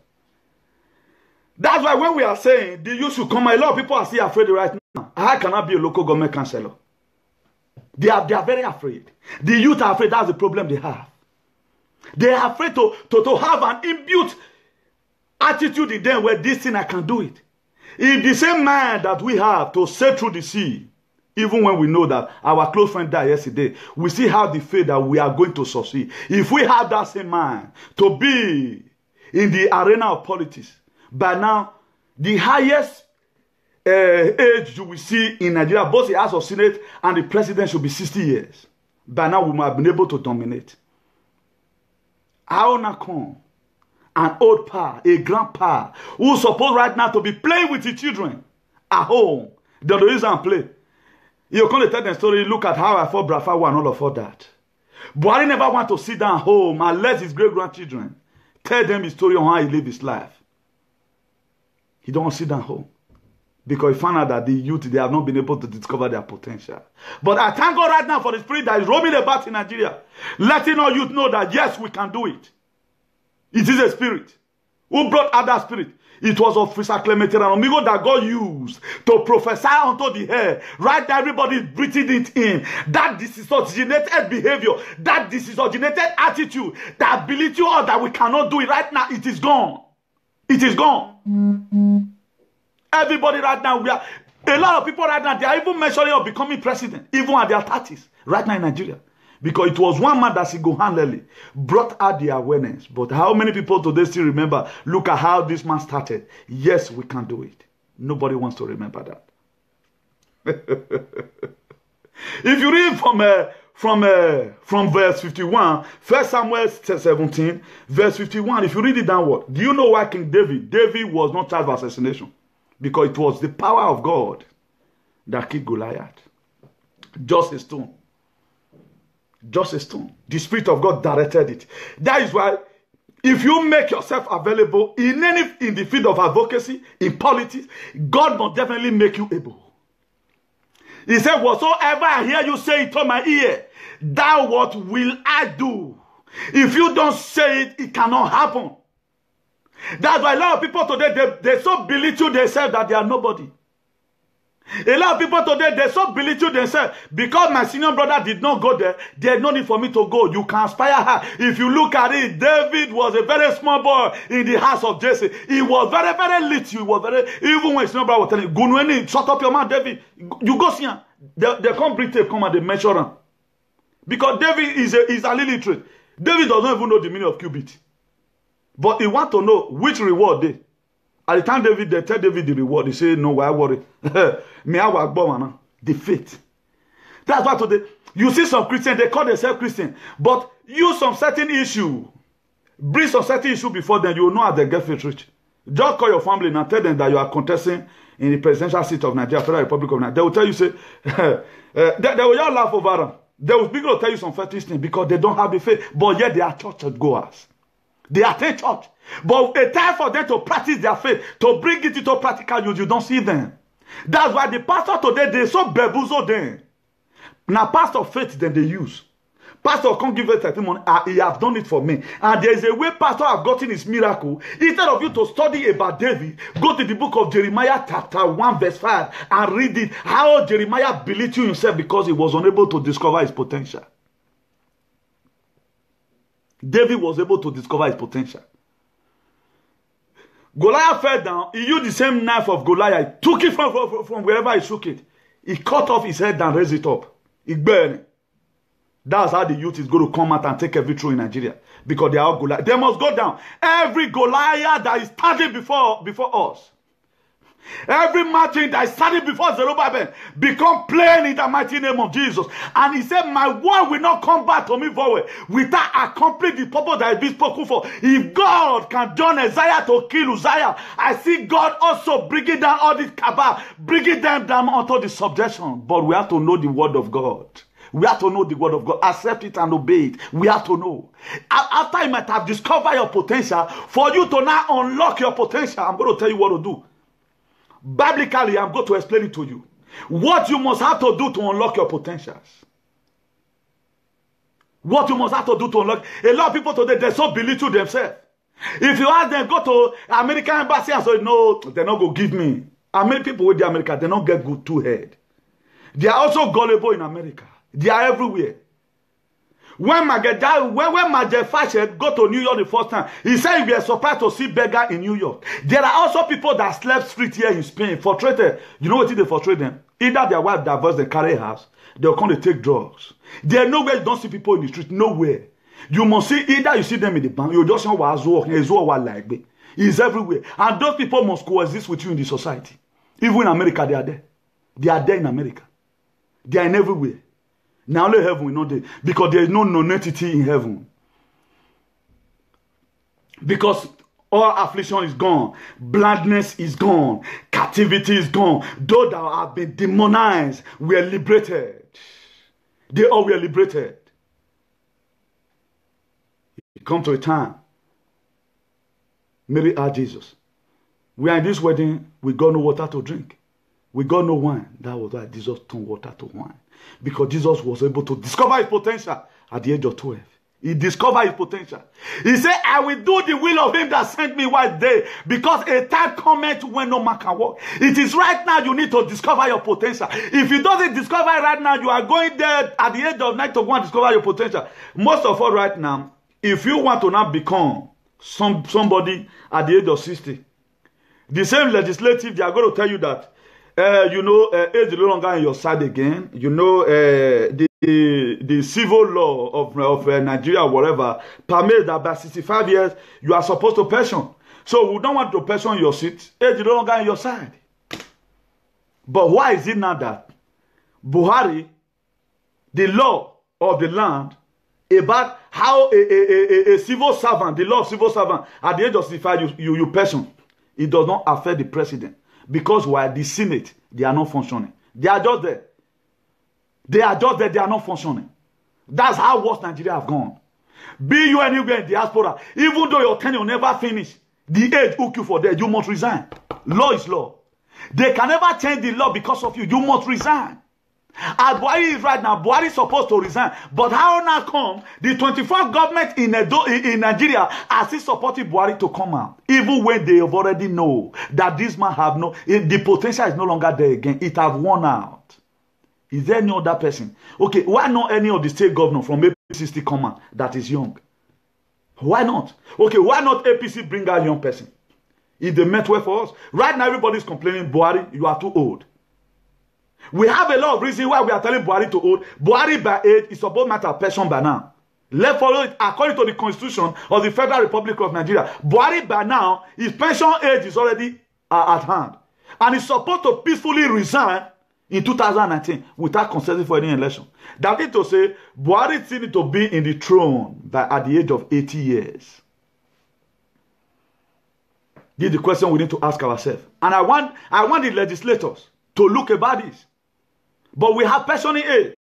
That's why when we are saying the youth should come, a lot of people are still afraid right now. I cannot be a local government councillor. They are very afraid. The youth are afraid. That's the problem they have. They are afraid to have an imbued attitude in them where this thing I can do it. If the same mind that we have to sail through the sea, even when we know that our close friend died yesterday, we still have the faith that we are going to succeed. If we have that same mind to be in the arena of politics, by now, the highest age you will see in Nigeria, both the House of Senate and the President should be 60 years. By now, we might have been able to dominate. How now come an old pa, a grandpa, who's supposed right now to be playing with the children at home, the reason play. You're going to tell the story, look at how I fought Brafawa and all of that. Buhari never want to sit down home and let his great-grandchildren tell them his story on how he lived his life. He don't want to sit down home. Because he found out that the youth, they have not been able to discover their potential. But I thank God right now for the spirit that is roaming about in Nigeria, letting all youth know that yes, we can do it. It is a spirit. Who brought other spirit? It was Officer Clemente Amigo that God used to prophesy unto the air. Right now, everybody is breathing it in. That disoriginated behavior, that disoriginated attitude, the ability or that we cannot do it right now, it is gone. It is gone. Everybody right now, a lot of people right now, they are even measuring of becoming president, even at their 30s, right now in Nigeria. Because it was one man that single-handedly brought out the awareness. But how many people today still remember, look at how this man started. Yes, we can do it. Nobody wants to remember that. If you read from verse 51, 1 Samuel 17, verse 51, if you read it downward, do you know why King David was not charged with assassination? Because it was the power of God that killed Goliath. Just a stone. Just a stone. The Spirit of God directed it. That is why, if you make yourself available in the field of advocacy, in politics, God must definitely make you able. He said, whatsoever I hear you say it on my ear, that what will I do? If you don't say it, it cannot happen. That's why a lot of people today, they so belittle themselves that they are nobody. A lot of people today, they so belittle themselves because my senior brother did not go there. There's no need for me to go. You can aspire high. If you look at it, David was a very small boy in the house of Jesse. He was very, very little. He was very, even when his senior brother was telling him, Gunweni, shut up your mouth, David. You go see him. They come bring tape, come and they measure him. Because David is an illiterate. David doesn't even know the meaning of cubit. But he want to know which reward they. At the time they tell David the reward, he say, no, why worry? Me, I was born, the faith. That's why today, you see some Christians, they call themselves Christian, but use some certain issue, bring some certain issue before them, you will know how they get faith rich. Just call your family and tell them that you are contesting in the presidential seat of Nigeria, Federal Republic of Nigeria. They will tell you, say, they will all laugh over them. They will begin to tell you some fetish things because they don't have the faith, but yet they are church goers. They attend church. But a time for them to practice their faith, to bring it into practical use, you don't see them. That's why the pastor today, they so bamboozled them. Now, pastor faith, then they use. Pastor can't give a testimony. He has done it for me. And there is a way pastor have gotten his miracle. Instead of you to study about David, go to the book of Jeremiah chapter 1 verse 5 and read it. How Jeremiah belittled himself because he was unable to discover his potential. David was able to discover his potential. Goliath fell down. He used the same knife of Goliath. He took it from wherever he took it. He cut off his head and raised it up. He burned it. That's how the youth is going to come out and take every throne in Nigeria. Because they are all Goliath. They must go down. Every Goliath that is standing before us. Every mountain that is standing before Zerubbabel become plain in the mighty name of Jesus. And he said, my word will not come back to me void without accomplishing the purpose that is being spoken for. If God can join Isaiah to kill Uzziah, I see God also bringing down all this cabal, bringing them down onto the subjection. But we have to know the word of God. We have to know the word of God. Accept it and obey it. We have to know. After you might have discovered your potential, for you to now unlock your potential, I'm going to tell you what to do. Biblically, I'm going to explain it to you. What you must have to do to unlock your potentials. What you must have to do to unlock. A lot of people today, they so belittle themselves. If you ask them, go to American embassy and say, no, they're not going to give me. And many people with the America, they don't get good to head. They are also gullible in America. They are everywhere. When Major Fashed go to New York the first time, he said we are surprised to see beggar in New York. There are also people that slept street here in Spain, frustrated. You know what they frustrate them? Either their wife divorced, they carry house, they'll come to take drugs. There are nowhere you don't see people in the street, nowhere. You must see, either you see them in the bank, you just know what like. It's everywhere. And those people must coexist with you in the society. Even in America, they are there. They are there in America. They are in everywhere. Now only heaven will not there. Because there is no non-entity in heaven. Because all affliction is gone. Blindness is gone. Captivity is gone. Those that have been demonized were liberated. They all were liberated. come to a time. Mary asked Jesus, we are in this wedding, we got no water to drink. We got no wine. That was why Jesus turned water to wine. Because Jesus was able to discover his potential at the age of 12. He discovered his potential. He said, I will do the will of him that sent me one day, because a time cometh when no man can walk. It is right now you need to discover your potential. If you don't discover it right now, you are going there at the age of 9 to go and discover your potential. Most of all right now, if you want to now become somebody at the age of 60, the same legislative, they are going to tell you that, age is no longer on your side again. The civil law of Nigeria, whatever, permits that by 65 years, you are supposed to pension. So we don't want to pension your seat. Age is no longer on your side. But why is it now that Buhari, the law of the land, about how a civil servant, the law of civil servant, at the age of 65, you pension, it does not affect the president. Because while the Senate, they are not functioning. They are just there. They are just there. They are not functioning. That's how worse Nigeria have gone. Be you anywhere in diaspora, even though your tenure never finish, the age hook you for that, you must resign. Law is law. They can never change the law because of you. You must resign. As Buhari is right now, Buhari is supposed to resign. But how now come the 24th government in Nigeria are still supporting Buhari to come out? Even when they have already know that this man have the potential is no longer there again. It have won out. Is there any other person? Okay, why not any of the state governor from APC still come out that is young? Why not? Okay, why not APC bring out young person? If they meant well for us. Right now, everybody is complaining, Buhari, you are too old. We have a lot of reasons why we are telling Buhari to old. Buhari by age is supposed to matter pension by now. Let's follow it according to the Constitution of the Federal Republic of Nigeria. Buhari by now, his pension age is already at hand. And he's supposed to peacefully resign in 2019 without consenting for any election. That is to say, Buhari still need to be in the throne at the age of 80 years. This is the question we need to ask ourselves. And I want the legislators to look about this. But we have pensioning age.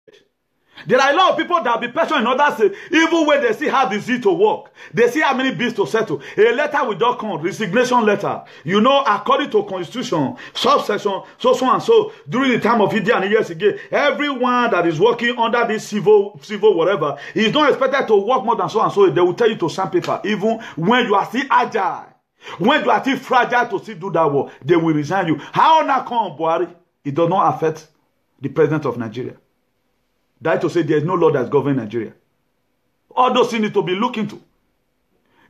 There are a lot of people that will be pensioned in other states, even when they still have the zeal to work. They still have many bills to settle. A letter will just come, resignation letter. You know, according to Constitution, subsection, so and so, during the time of Idi and years ago, everyone that is working under this civil whatever, is not expected to work more than so and so. They will tell you to sign paper, even when you are still agile. When you are still fragile to still do that work, they will resign you. How now come, Buhari? It does not affect the president of Nigeria. That is to say, there is no law that is governing Nigeria. All those things need to be looked into.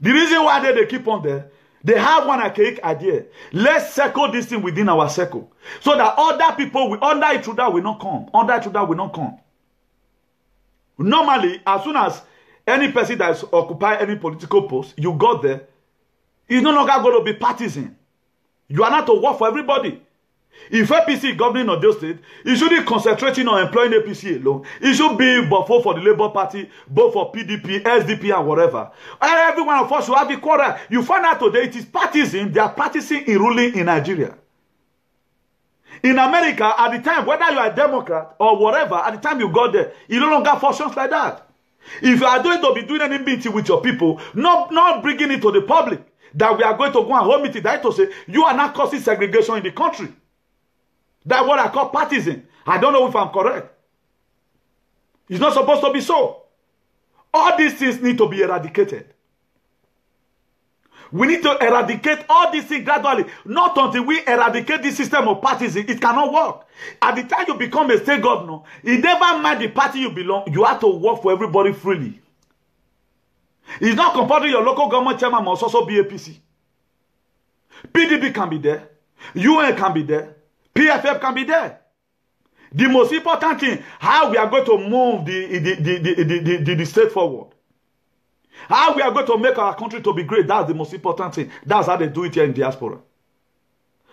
The reason why they keep on there, they have one archaic idea. Let's circle this thing within our circle. So that other people, under intruder will not come. Under intruder will not come. Normally, as soon as any person that is occupying any political post, you got there, it's no longer going to be partisan. You are not to work for everybody. If APC governing on those states, it should be concentrating on employing APC alone. It should be both for the Labour Party, both for PDP, SDP, and whatever. And every one of us should have equal right. You find out today it is partisan. They are partisan in ruling in Nigeria. In America, at the time, whether you are a Democrat or whatever, at the time you got there, it no longer functions like that. If you are going to be doing any meeting with your people, not bringing it to the public, that we are going to go and hold meeting, that is to say, you are not causing segregation in the country. That's what I call partisan. I don't know if I'm correct. It's not supposed to be so. All these things need to be eradicated. We need to eradicate all these things gradually. Not until we eradicate this system of partisan, it cannot work. At the time you become a state governor, it never mind the party you belong, you have to work for everybody freely. It's not compulsory your local government chairman must also be APC. PDP can be there. UN can be there. PFF can be there. The most important thing, how we are going to move the state forward. How we are going to make our country to be great, that's the most important thing. That's how they do it here in diaspora.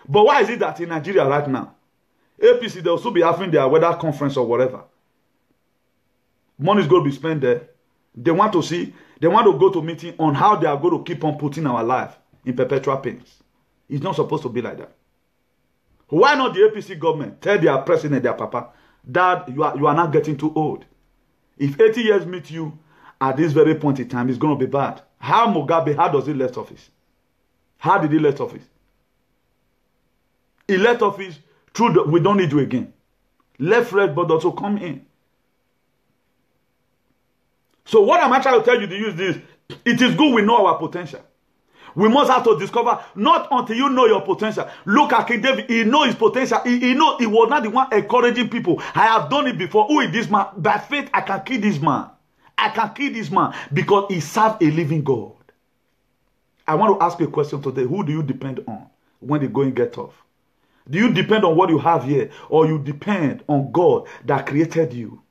But why is it that in Nigeria right now, APC, they'll still be having their weather conference or whatever. Money is going to be spent there. They want to go to meeting on how they are going to keep on putting our life in perpetual pains. It's not supposed to be like that. Why not the APC government tell their president, their papa, Dad, you are not getting too old. If 80 years meet you at this very point in time, it's going to be bad. How Mugabe, how does he left office? How did he left office? He left office through the, we don't need you again. Left, right, but also come in. So what am I trying to tell you to use this? It is good we know our potential. We must have to discover, not until you know your potential. Look at King David, he knows his potential. He know he was not the one encouraging people. I have done it before. Who is this man? By faith, I can kill this man. I can kill this man because he served a living God. I want to ask you a question today. Who do you depend on when the going get tough? Do you depend on what you have here, or you depend on God that created you?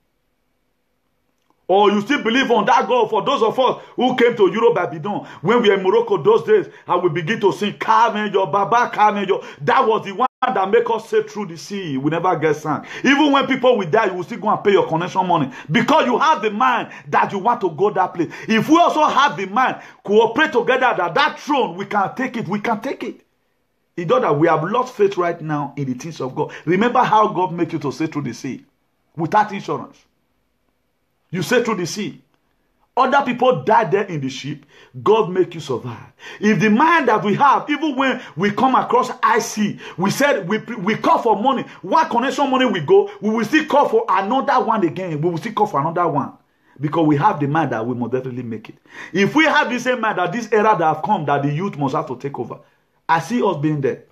Or you still believe on that God? For those of us who came to Europe by Bidon, when we were in Morocco those days, and we begin to sing, Carmen, your Baba, Carmen, your... That was the one that make us sail through the sea. We never get sunk. Even when people will die, you will still go and pay your connection money. Because you have the mind that you want to go that place. If we also have the mind, cooperate together, that throne, we can take it. We can take it. It's not that we have lost faith right now in the things of God. Remember how God made you to sail through the sea without insurance. You sail through the sea. Other people died there in the ship. God make you survive. If the mind that we have, even when we come across IC, we said we call for money. One connection money we go, we will still call for another one again. We will still call for another one. Because we have the mind that we must definitely make it. If we have the same mind that this era that have come, that the youth must have to take over. I see us being there.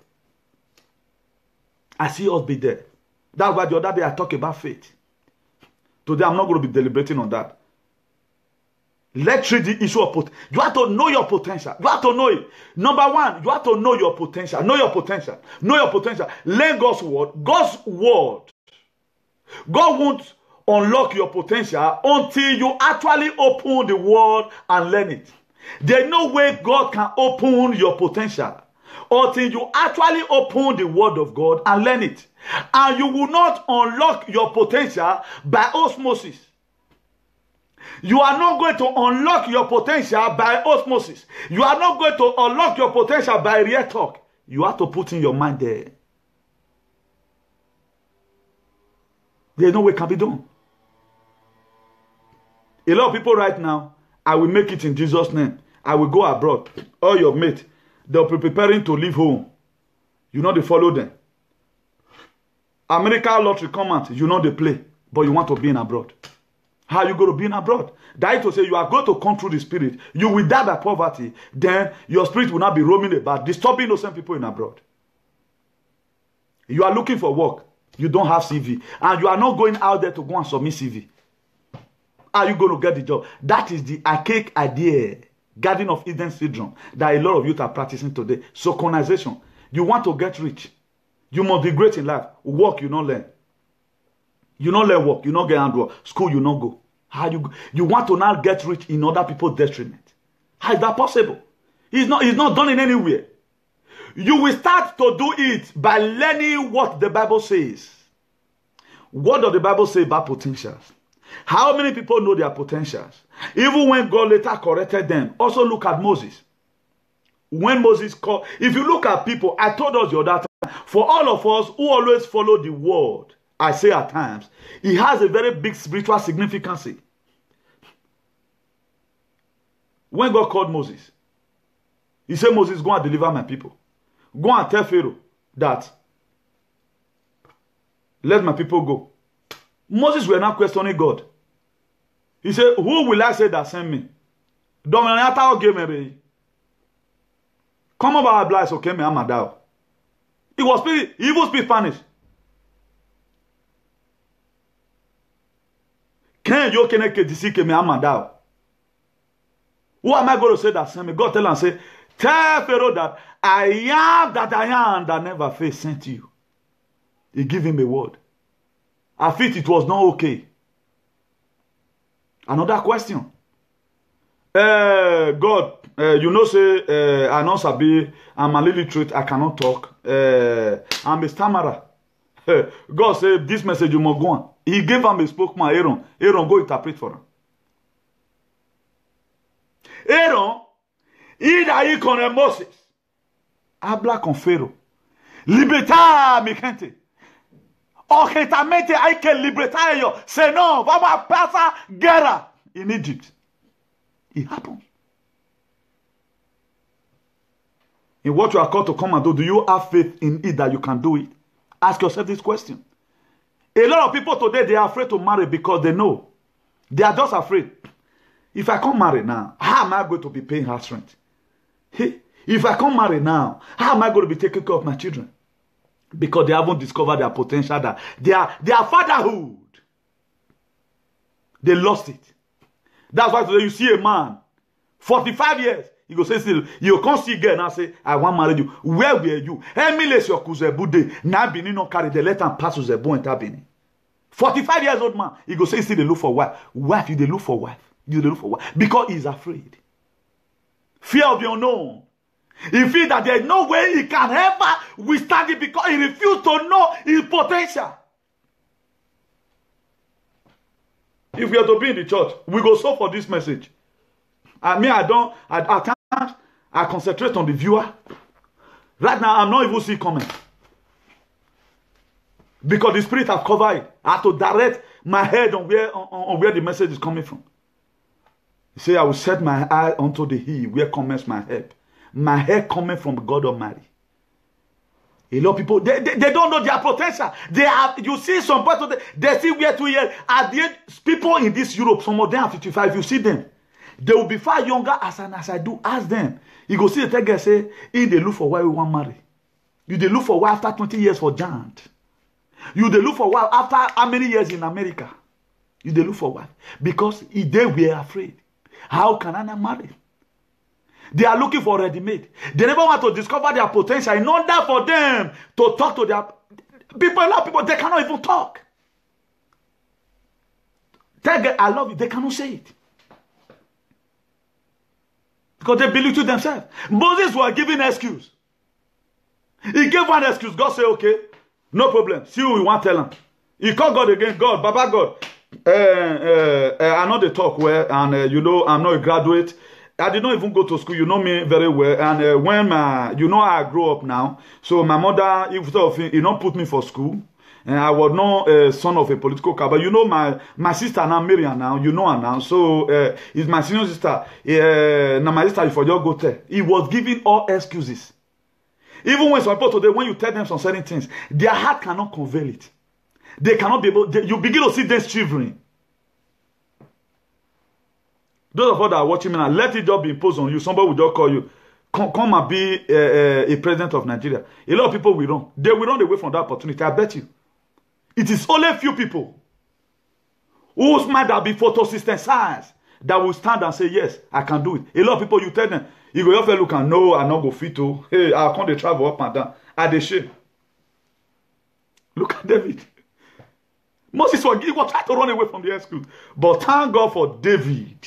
I see us be there. That's why the other day I talked about faith. Today I'm not going to be deliberating on that. Let's treat the issue of potential. You have to know your potential. You have to know it. Number one, you have to know your potential. Know your potential. Know your potential. Learn God's word. God's word. God won't unlock your potential until you actually open the word and learn it. There's no way God can open your potential until you actually open the word of God and learn it. And you will not unlock your potential by osmosis. You are not going to unlock your potential by osmosis. You are not going to unlock your potential by real talk. You have to put in your mind there. There's no way it can be done. A lot of people right now, I will make it in Jesus' name. I will go abroad. All your mates, they'll be preparing to leave home. You know they follow them. American lottery come out, you know they play, but you want to be in abroad. How are you going to be in abroad? That is to say, you are going to come through the spirit. You will die by poverty. Then your spirit will not be roaming about, disturbing innocent people in abroad. You are looking for work. You don't have CV. And you are not going out there to go and submit CV. How are you going to get the job? That is the archaic idea, Garden of Eden syndrome, that a lot of youth are practicing today. Soconization. You want to get rich. You must be great in life. Work, you don't learn. You don't learn work. You don't get handwork. School, you don't go. How you want to now get rich in other people's detriment. How is that possible? It's not done in anywhere. You will start to do it by learning what the Bible says. What does the Bible say about potentials? How many people know their potentials? Even when God later corrected them. Also look at Moses. When Moses called, if you look at people, I told us the other time, for all of us who always follow the word, I say at times, it has a very big spiritual significance. When God called Moses, he said, Moses, go and deliver my people. Go and tell Pharaoh that, let my people go. Moses were not questioning God. He said, who will I say that sent me? Come over, bless, okay, me, I'm a dao. He was speaking, he even speak Spanish. Can you connect to me, I'm a dao? Who am I going to say that sent me? God tell and say, tell Pharaoh that I am that never failed sent you. He give him a word. I felt it was not okay. Another question. God, you know, say, I know Sabi, I'm a little truth, I cannot talk. I'm a stammerer. God said, this message you must go on. He gave him a spokesman, Aaron. Aaron, go interpret for him. Aaron, il a eu con Moses. Habla con Pharaoh. Libertà mi gente. Ojetamente hay que libertar ellos. Senão, vamos a pasar guerra in Egypt. It happens. In what you are called to come and do you have faith in it that you can do it? Ask yourself this question. A lot of people today, they are afraid to marry because they know. They are just afraid. If I can't marry now, how am I going to be paying house rent? If I can't marry now, how am I going to be taking care of my children? Because they haven't discovered their potential, that their fatherhood. They lost it. That's why today you see a man, 45 years, he go say still, you can't see girl and say, I want to marry you. Where were you? Emiles your kuzebu de, na bini no carry the letter and pass uzebu and tabini. 45 years old man, he go say still they look for wife. Wife, you they look for wife. You they look for wife. Because he's afraid. Fear of the unknown. He feels that there's no way he can ever withstand it because he refused to know his potential. If we are to be in the church, we go so for this message. At times, I concentrate on the viewer. Right now, I'm not even seeing comment. Because the spirit have covered it. I have to direct my head on where the message is coming from. He said, I will set my eye unto the hill where comes my help. My help coming from God Almighty. A lot of people, they don't know their potential. You see some part of they see where 2 years. At the end, people in this Europe, some of them are 55, you see them. They will be far younger as I do. Ask them. You go see the guy say, if they look for why we want to marry. You they look for why after 20 years for giant. You they look for why after how many years in America. You they look for why. Because they were afraid. How can I not marry? They are looking for ready-made. They never want to discover their potential in order for them to talk to their people. A lot of people, they cannot even talk. Tell them, I love you. They cannot say it. Because they believe to themselves. Moses was giving an excuse. He gave one excuse. God said, okay, no problem. See who we want to tell him. He called God again. God, Baba God. I know they talk well. And you know, I'm not a graduate. I did not even go to school. You know me very well. And when you know I grew up now. So my mother, he not put me for school. And I was not a son of a political car. But you know my sister now, Miriam now. You know her now. So it's my senior sister. Now my sister, if I just go there. He was giving all excuses. Even when some people today, when you tell them some certain things, their heart cannot convey it. They cannot be able. You begin to see them shivering. Those of us that are watching me now, let it just be imposed on you. Somebody will just call you. Come and be a president of Nigeria. A lot of people will run. They will run away from that opportunity. I bet you. It is only a few people whose mind that be photosynthesized that will stand and say, yes, I can do it. A lot of people, you tell them, you go your look and no, I not go fit to. Hey, I can't travel up and down. Are they shame? Look at David. Moses was trying to run away from the excuse. But thank God for David.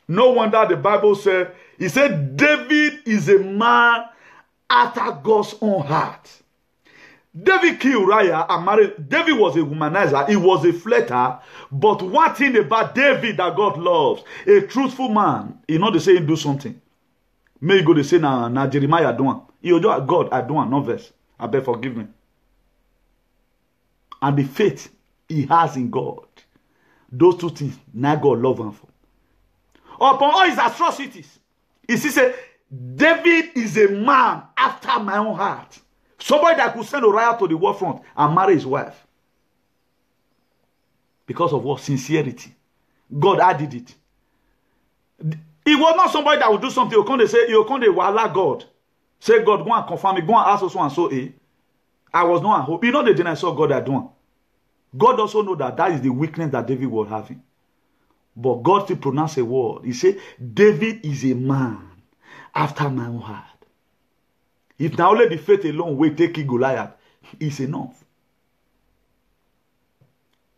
No wonder the Bible said, he said, David is a man after God's own heart. David killed Uriah and married. David was a womanizer. He was a flirter. But one thing about David that God loves, a truthful man, he not to say he do something. May go to say, na Jeremiah doing. You do God, I do no verse. I beg forgive me. And the faith he has in God. Those two things, now God love him for. Upon all his atrocities, he said, David is a man after my own heart. Somebody that could send Uriah to the war front and marry his wife. Because of what? Sincerity. God added it. It was not somebody that would do something. You can't say, you can't allow God. Say, God, go and confirm me. Go and ask so and so. I was not at hope. You know the day I saw God at doing. God also know that that is the weakness that David was having. But God still pronounced a word. He said, David is a man after my own heart. If now only the faith alone will take Goliath, it's enough.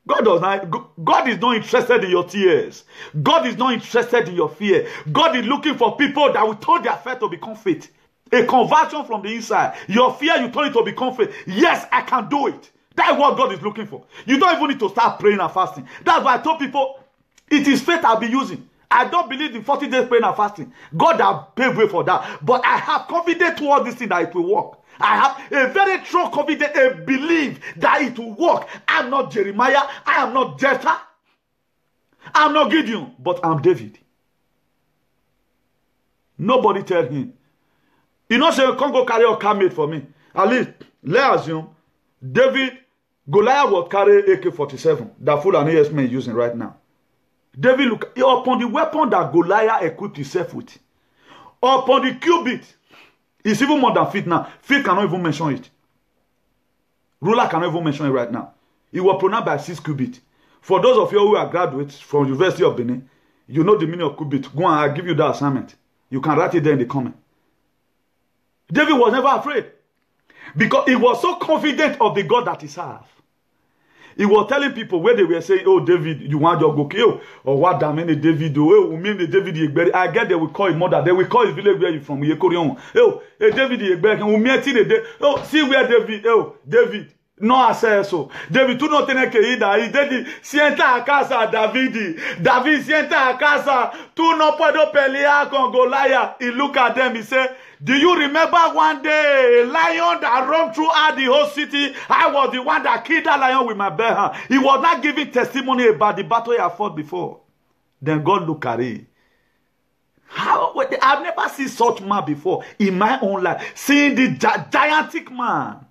God is not interested in your tears. God is not interested in your fear. God is looking for people that will turn their faith to become faith. A conversion from the inside. Your fear, you turn it to become faith. Yes, I can do it. That's what God is looking for. You don't even need to start praying and fasting. That's why I told people, it is faith I'll be using. I don't believe in 40 days praying and fasting. God has paved way for that. But I have confidence towards this thing that it will work. I have a very strong confidence and belief that it will work. I'm not Jeremiah. I am not Jephthah. I'm not Gideon. But I'm David. Nobody tell him. You know, say, can't go carry a car made for me. At least, let's assume, David, Goliath would carry AK-47, that full and AS men using right now. David, look, upon the weapon that Goliath equipped himself with, upon the cubit, it's even more than feet now. Feet cannot even mention it. Ruler cannot even mention it right now. It was pronounced by 6 cubits. For those of you who are graduates from University of Benin, you know the meaning of cubit. Go on, I'll give you that assignment. You can write it there in the comment. David was never afraid. Because he was so confident of the God that he served. He was telling people where they were saying, oh, David, you want to go kill? Or what damn any David? Oh, mean the David. I get they will call his mother. They will call his village where you from. Oh, David. Oh, see where David. Oh, David. No acceso. David, tu não tem que ir daí. David, sienta a casa, David. David, sienta a casa. Tu não pode pelear com Goliath. He look at them, he say, do you remember one day a lion that roamed throughout the whole city? I was the one that killed that lion with my bare hand. He was not giving testimony about the battle he had fought before. Then God look at it. I've never seen such man before in my own life. Seeing the gigantic man.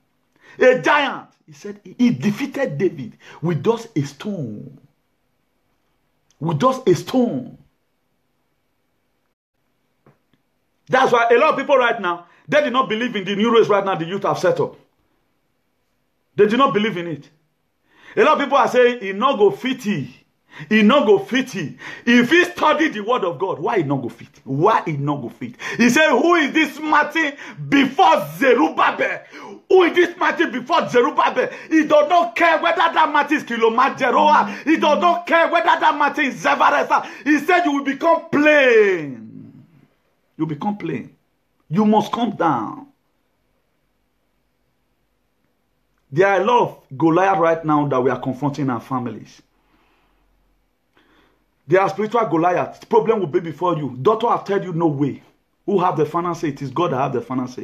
A giant. He said he defeated David with just a stone. With just a stone. That's why a lot of people right now, they do not believe in the new race right now the youth have set up. They do not believe in it. A lot of people are saying, he not go fitty. He not go fitty. If he studied the word of God, why he not go fit? Why he not go fit? He said, who is this Martin before Zerubbabel? Who is this Martin before Zerubbabel? He does not care whether that Martin is Kilimanjaro. He does not care whether that Martin is Zevaresa. He said you will become plain. You become plain. You must come down. There are a lot of Goliath right now that we are confronting our families. There are spiritual Goliaths. The problem will be before you. Doctor have told you no way. Who have the finance? It is God that have the finance.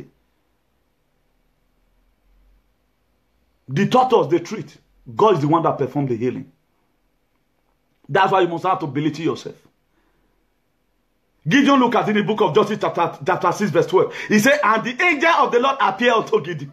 The doctors, they treat. God is the one that performs the healing. That's why you must have to belittle yourself. Gideon look at in the book of Judges chapter 6 verse 12. He said, and the angel of the Lord appeared unto Gideon.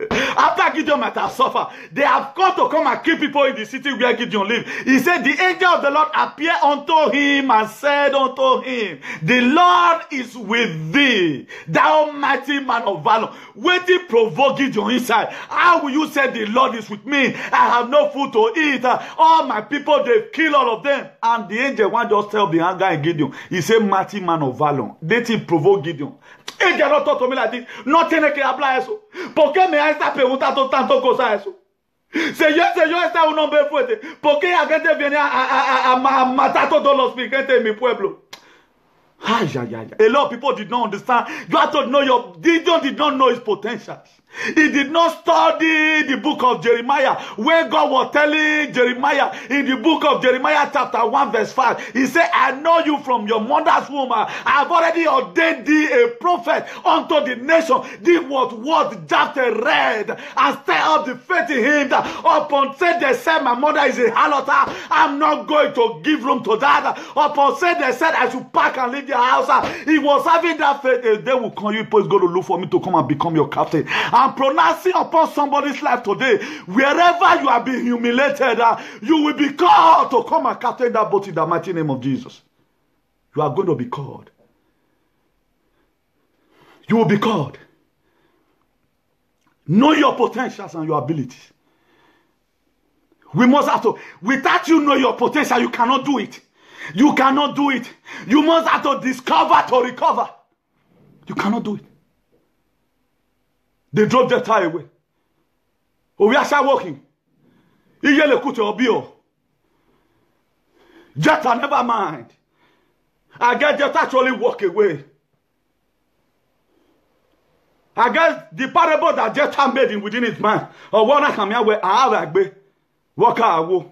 After Gideon might have suffered, they have come to come and kill people in the city where Gideon lived. He said, the angel of the Lord appeared unto him and said unto him, the Lord is with thee, thou mighty man of valor. Waiting provoke Gideon inside. How will you say the Lord is with me? I have no food to eat. All my people, they've killed all of them. And the angel one just tell the anger in Gideon. He said, mighty man of valor. They didn't provoke Gideon. They did not talk to me like this. No tiene que hablar eso. ¿Por qué me está preguntando tanto cosa eso? Señor, está un hombre fuerte. ¿Por qué la gente viene a matar todos los piquetes de mi pueblo? A lot of people did not understand. You have to know Gideon did not know his potentials. He did not study the book of Jeremiah, where God was telling Jeremiah in the book of Jeremiah chapter 1 verse 5. He said, I know you from your mother's womb. I have already ordained thee a prophet unto the nation. This was what Jephthah read and stir up the faith in him that upon say they said my mother is a harlot. I'm not going to give room to that. Upon say they said I should pack and leave their house. He was having that faith. They will call you, people is going to look for me to come and become your captain. I'm pronouncing upon somebody's life today, wherever you are being humiliated, you will be called to come and captain that boat in the mighty name of Jesus. You are going to be called. You will be called. Know your potentials and your abilities. We must have to. Without you know your potential, you cannot do it. You cannot do it. You must have to discover to recover. You cannot do it. They drove their tire away. Oh, we are still walking. Jephthah, never mind. I guess Jephthah actually walk away. I guess the parable that Jephthah made within his mind. Or one I come here where I have a walk out.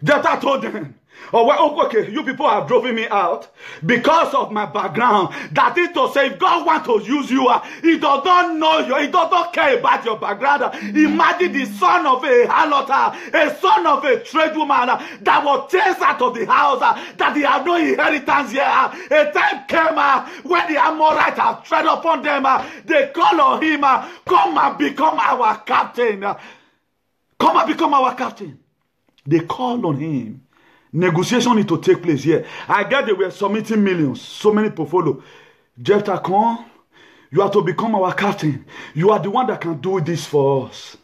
Jephthah told them, Or well, okay, you people have driven me out because of my background. That is to say, if God wants to use you, He does not know you, He does not care about your background. Imagine the son of a harlot, a son of a trade woman that was chased out of the house, that he had no inheritance here. A time came when the Amorites have tread upon them. They call on him, come and become our captain. Come and become our captain. They call on him. Negotiation need to take place here. I get they were submitting millions. So many people follow. Jephthah, come. You are to become our captain. You are the one that can do this for us.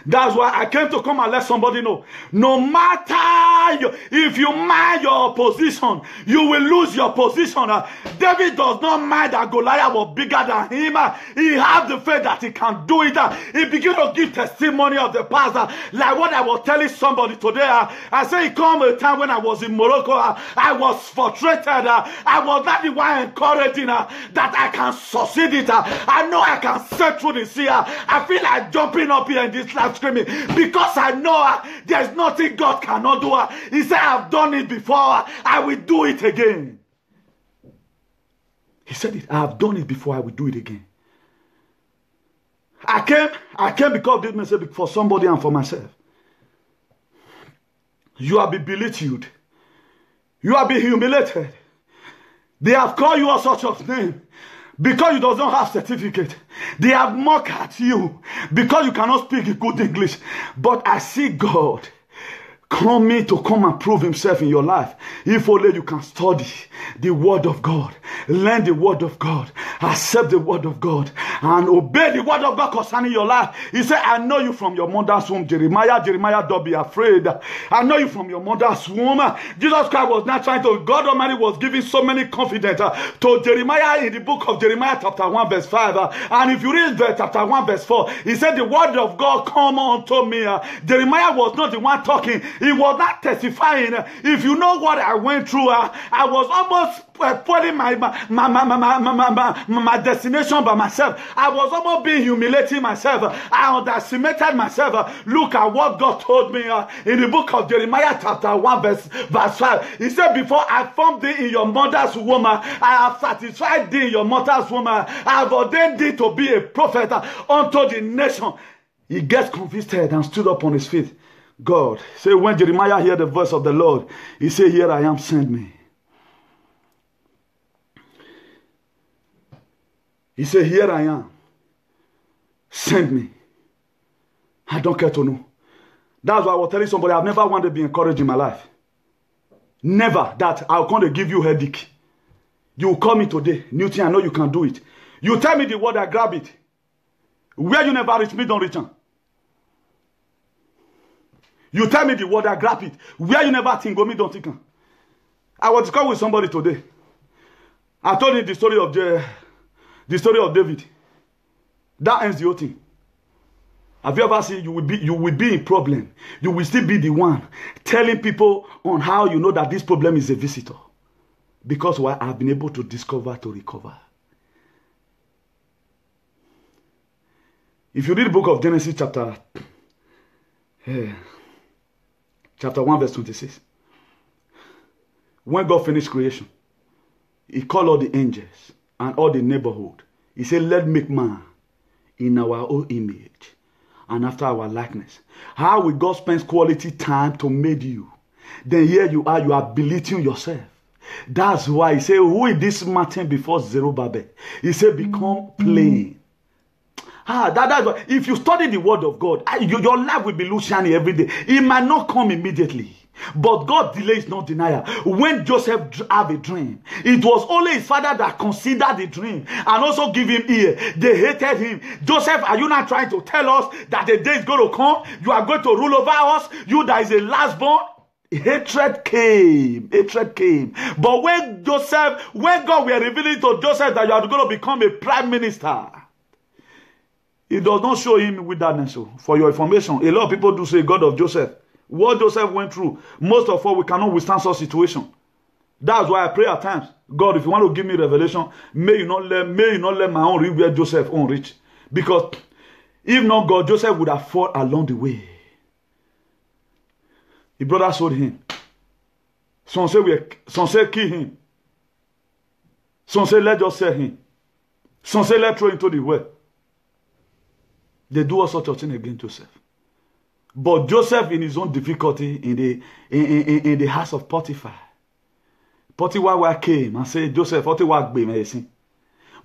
That's why I came to come and let somebody know. No matter if you mind your position, you will lose your position. David does not mind that Goliath was bigger than him. He has the faith that he can do it. He began to give testimony of the past. Like what I was telling somebody today. I say it come a time when I was in Morocco. I was frustrated. I was not the one encouraging that I can succeed it. I know I can sail through the sea. I feel like jumping up here in this life screaming because I know there's nothing God cannot do. He said, I've done it before. I will do it again. He said it. I have done it before. I will do it again. I came because of this message for somebody and for myself. You have been belittled. You have been humiliated. They have called you all sorts of names. Because you don't have certificate. They have mocked at you because you cannot speak good English. But I see God coming to come and prove himself in your life. If only you can study the word of God, learn the word of God, accept the word of God, and obey the word of God concerning your life. He said, I know you from your mother's womb, Jeremiah, don't be afraid. I know you from your mother's womb. Jesus Christ was not trying to, God Almighty was giving so many confidence to Jeremiah in the book of Jeremiah chapter 1 verse 5. And if you read chapter 1 verse 4, he said, the word of God come unto me. Jeremiah was not the one talking. He was not testifying. If you know what I went through, I was almost putting my destination by myself. I was almost being humiliating myself. I underestimated myself. Look at what God told me in the book of Jeremiah chapter 1 verse 5. He said, before I formed thee in your mother's womb, I have satisfied thee in your mother's womb. I have ordained thee to be a prophet unto the nation. He gets convicted and stood up on his feet. God say, when Jeremiah heard the voice of the Lord, he said, here I am, send me. He said, here I am, send me. I don't care to know. That's why I was telling somebody, I've never wanted to be encouraged in my life. Never that I'll come to give you a headache. You will call me today, Newton, I know you can do it. You tell me the word, I grab it. Where you never reach me, don't return. You tell me the word, I grab it. Where you never think, go me, don't think. I was discussing with somebody today. I told him the story of David. That ends the whole thing. Have you ever seen you will be in problem? You will still be the one telling people on how you know that this problem is a visitor. Because why? I've been able to discover, to recover. If you read the book of Genesis chapter 1 verse 26. When God finished creation, he called all the angels and all the neighborhood. He said, let's make man in our own image and after our likeness. How will God spend quality time to make you? Then here you are belittling yourself. That's why he said, who is this mountain before Zerubbabel? He said, become plain. That's why if you study the word of God, your life will be shiny every day. It might not come immediately. But God delays no denier. When Joseph had a dream, it was only his father that considered the dream and also give him ear. They hated him. Joseph, are you not trying to tell us that the day is going to come? You are going to rule over us? You that is a last born? Hatred came. But when God were revealing to Joseph that you are going to become a prime minister, it does not show him wilderness. For your information, a lot of people do say God of Joseph. What Joseph went through, most of all, we cannot withstand such situation. That's why I pray at times, God, if you want to give me revelation, may you not let my own reach where Joseph own reach. Because if not God, Joseph would have fought along the way. His brother sold him. Some say kill him. Some say let just sell him. Some say let throw into the well. They do all sorts of things against Joseph. But Joseph, in his own difficulty, in the house of Potiphar came and said, Joseph, Potiphar be medicine.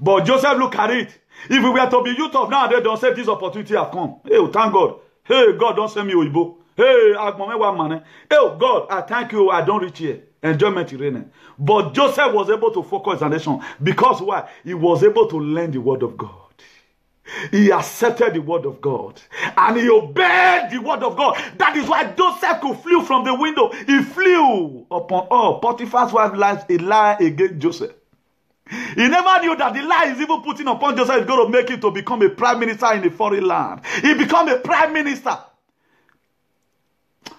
But Joseph look at it. If we were to be youth of nowadays, don't say this opportunity have come. Hey, thank God. Hey, God, don't send me Oyibo. Hey, oh God, I thank you. I don't reach here. Enjoyment is reigning. But Joseph was able to focus on nation because why? He was able to learn the word of God. He accepted the word of God and he obeyed the word of God. That is why Joseph could flew from the window. He flew upon all. Potiphar's wife lies a lie against Joseph. He never knew that the lie is even putting upon Joseph is going to make him to become a prime minister in a foreign land. He became a prime minister.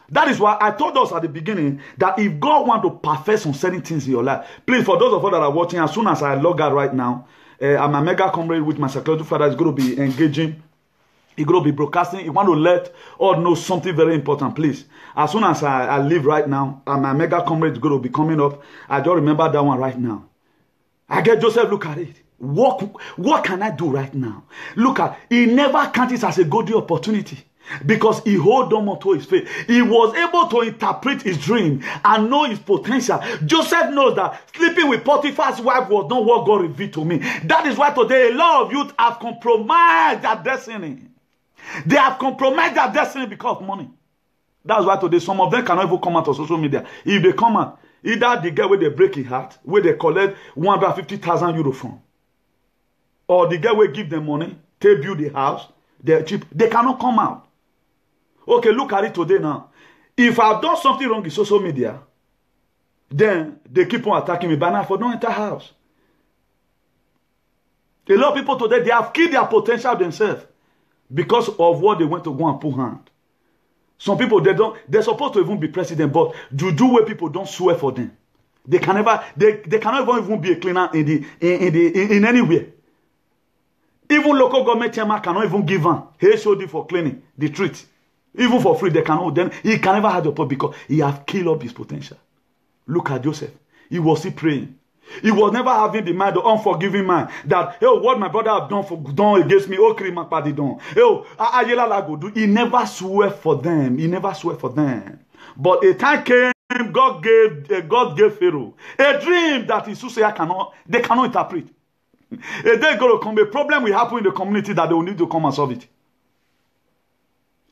That is why I told us at the beginning that if God wants to perfect some certain things in your life, please, for those of us that are watching, as soon as I log out right now, I'm a mega comrade with my psychological father is going to be engaging. He's going to be broadcasting. He want to let all know something very important, please. As soon as I leave right now, my mega comrade is going to be coming up. I just remember that one right now. I get Joseph, look at it. What can I do right now? Look at, he never counted it as a good opportunity. Because he held on to his faith. He was able to interpret his dream and know his potential. Joseph knows that sleeping with Potiphar's wife was not what God revealed to me. That is why today a lot of youth have compromised their destiny. They have compromised their destiny because of money. That's why today some of them cannot even come out on social media. If they come out, either the girl where they break his heart, where they collect 150,000 euro from, or the girl will give them money, they build the house, they're cheap, they cannot come out. Okay, look at it today now. If I've done something wrong in social media, then they keep on attacking me. But now, for don't enter house. A lot of people today, they have killed their potential themselves because of what they went to go and put hand. Some people, they're supposed to even be president, but juju where people don't swear for them. They can never, they cannot even be a cleaner in anywhere. Even local government chairman cannot even give him HOD for cleaning the street. Even for free, they cannot. Then he can never have the power because he have killed up his potential. Look at Joseph. He was still praying. He was never having the mind, the unforgiving mind, that, oh, what my brother have done against me, oh, he never swore for them. He never swore for them. But a time came, God gave Pharaoh a dream that his soothsayer they cannot interpret. A day going to come, a problem will happen in the community that they will need to come and solve it.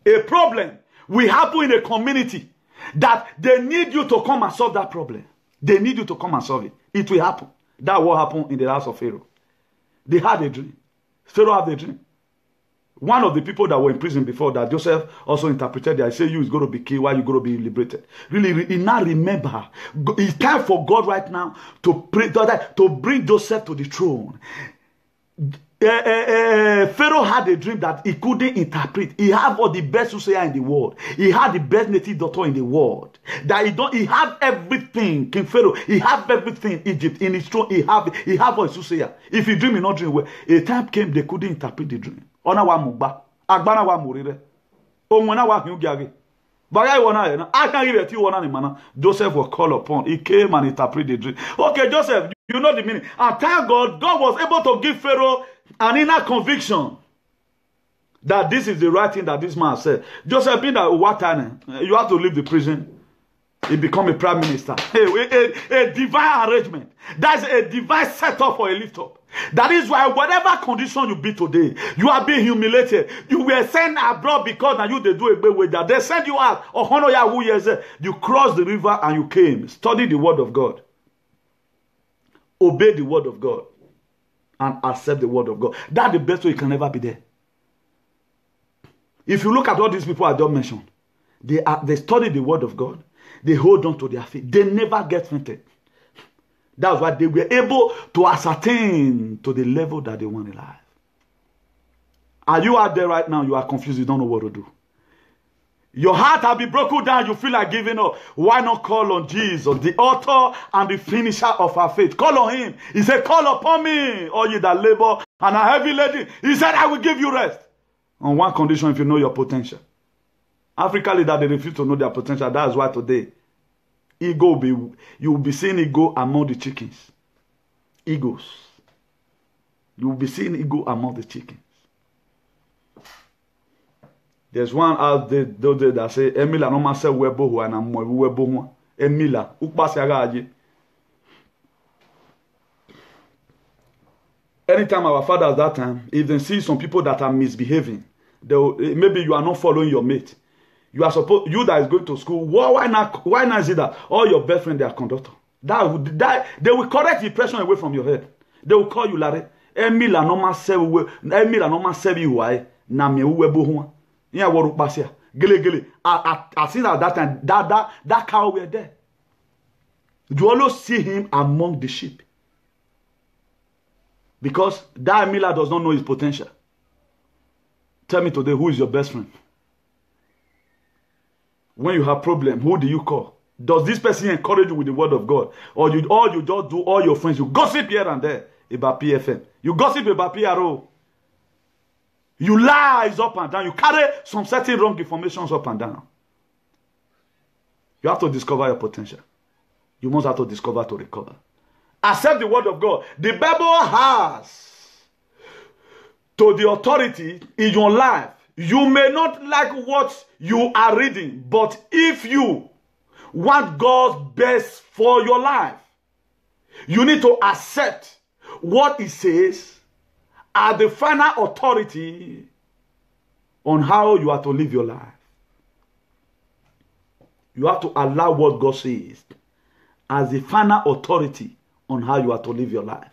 A problem will happen in a community that they need you to come and solve that problem. They need you to come and solve it. It will happen. That's what happened in the house of Pharaoh. They had a dream. Pharaoh had a dream. One of the people that were in prison before that, Joseph also interpreted that. I say you is going to be killed while you're going to be liberated. Really, he now remember. It's time for God right now to pray, to bring Joseph to the throne. Pharaoh had a dream that he couldn't interpret. He had all the best soothsayer in the world. He had the best native doctor in the world. That he had everything. King Pharaoh, he had everything in Egypt. In his throne, he have all his soothsayer. If he dream, he not dream well. A time came, they couldn't interpret the dream. Ona wa mugba, agbana wa murire. Omwana wa hyugiage. Bagay wona na. I can't give it to you one mana. Joseph was called upon. He came and interpreted the dream. Okay, Joseph, you know the meaning. And thank God, God was able to give Pharaoh an inner conviction that this is the right thing that this man said. Joseph, being that what time you have to leave the prison, he become a prime minister. A divine arrangement. That's a divine setup for a lift up. That is why whatever condition you be today, you are being humiliated. You were sent abroad because now you they do a bad way that they send you out. You crossed the river and you came. Study the word of God. Obey the word of God. And accept the word of God. That's the best way you can ever be there. If you look at all these people I just mentioned, they study the word of God. They hold on to their faith. They never get fainted. That's why they were able to ascertain to the level that they want in life. Are you out there right now? You are confused. You don't know what to do. Your heart has been broken down. You feel like giving up. Why not call on Jesus, the author and the finisher of our faith? Call on him. He said, call upon me, all ye that labor and are heavy laden. He said, I will give you rest. On one condition, if you know your potential. African leaders, they refuse to know their potential. That's why today, Ego you will be seeing ego among the chickens. Egos. You will be seeing ego among the chickens. There's one out there that say, Emila no ma se webo ho na mo webo ho. Emila, ukpasi aga aje. Anytime our fathers that time, if they see some people that are misbehaving, maybe you are not following your mate. You are supposed, you that is going to school, why not is it that all your best friends they are conductor? They will correct the impression away from your head. They will call you Larry. Emila no ma se why na me webo ho. Yeah, what pasia. Gele. I seen at that time that cow were there. You always see him among the sheep. Because that Emila does not know his potential. Tell me today, who is your best friend? When you have problem, who do you call? Does this person encourage you with the word of God? Or you just do all your friends, you gossip here and there about PFM. You gossip about PRO. You lies up and down. You carry some certain wrong informations up and down. You have to discover your potential. You must have to discover to recover. Accept the word of God. The Bible has to the authority in your life. You may not like what you are reading, but if you want God's best for your life, you need to accept what it says as the final authority on how you are to live your life. You have to allow what God says as the final authority on how you are to live your life.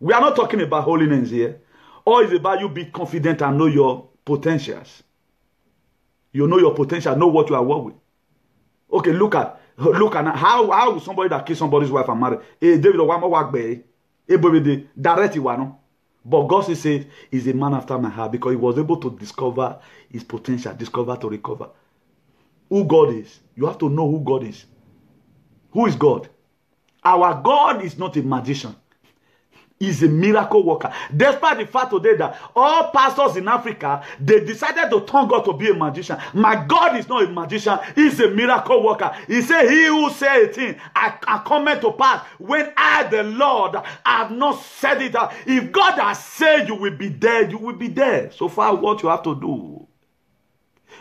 We are not talking about holiness here. Or it's about you be confident and know your potentials. You know your potential, know what you are worth with. Okay, look at how somebody that kills somebody's wife and marry. David direct one. But God says he's a man after my heart because he was able to discover his potential, discover to recover. Who God is. You have to know who God is. Who is God? Our God is not a magician. He's a miracle worker. Despite the fact today that all pastors in Africa, they decided to turn God to be a magician. My God is not a magician. He's a miracle worker. He said, he who said a thing, I come to pass when I, the Lord, have not said it. If God has said you will be there, you will be there. So far, what you have to do,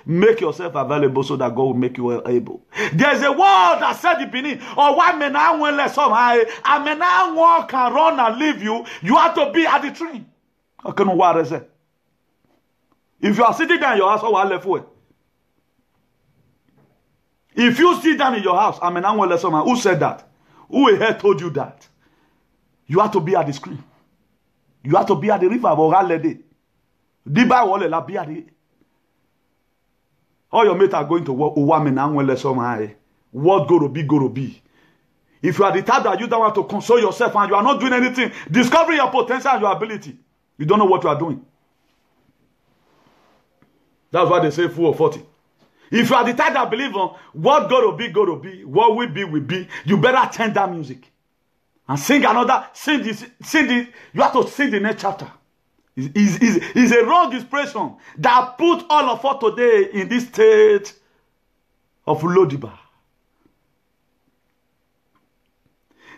make yourself available so that God will make you able. There's a word that said the beginning, or why men I won't let some high, and men I won't can run and leave you. You have to be at the tree. I can know what I say. If you are sitting down in your house, how I left way. If you sit down in your house, I mean I won't let someone who said that? Who here told you that? You have to be at the screen. You have to be at the river. All your mates are going to work. What go to be. If you are the type that you don't want to console yourself and you are not doing anything, discovering your potential and your ability, you don't know what you are doing. That's why they say fool or 40. If you are the type that believe on what go to be, what will be, you better turn that music and sing another, sing this. You have to sing the next chapter. Is a wrong expression that put all of us today in this state of Lodiba.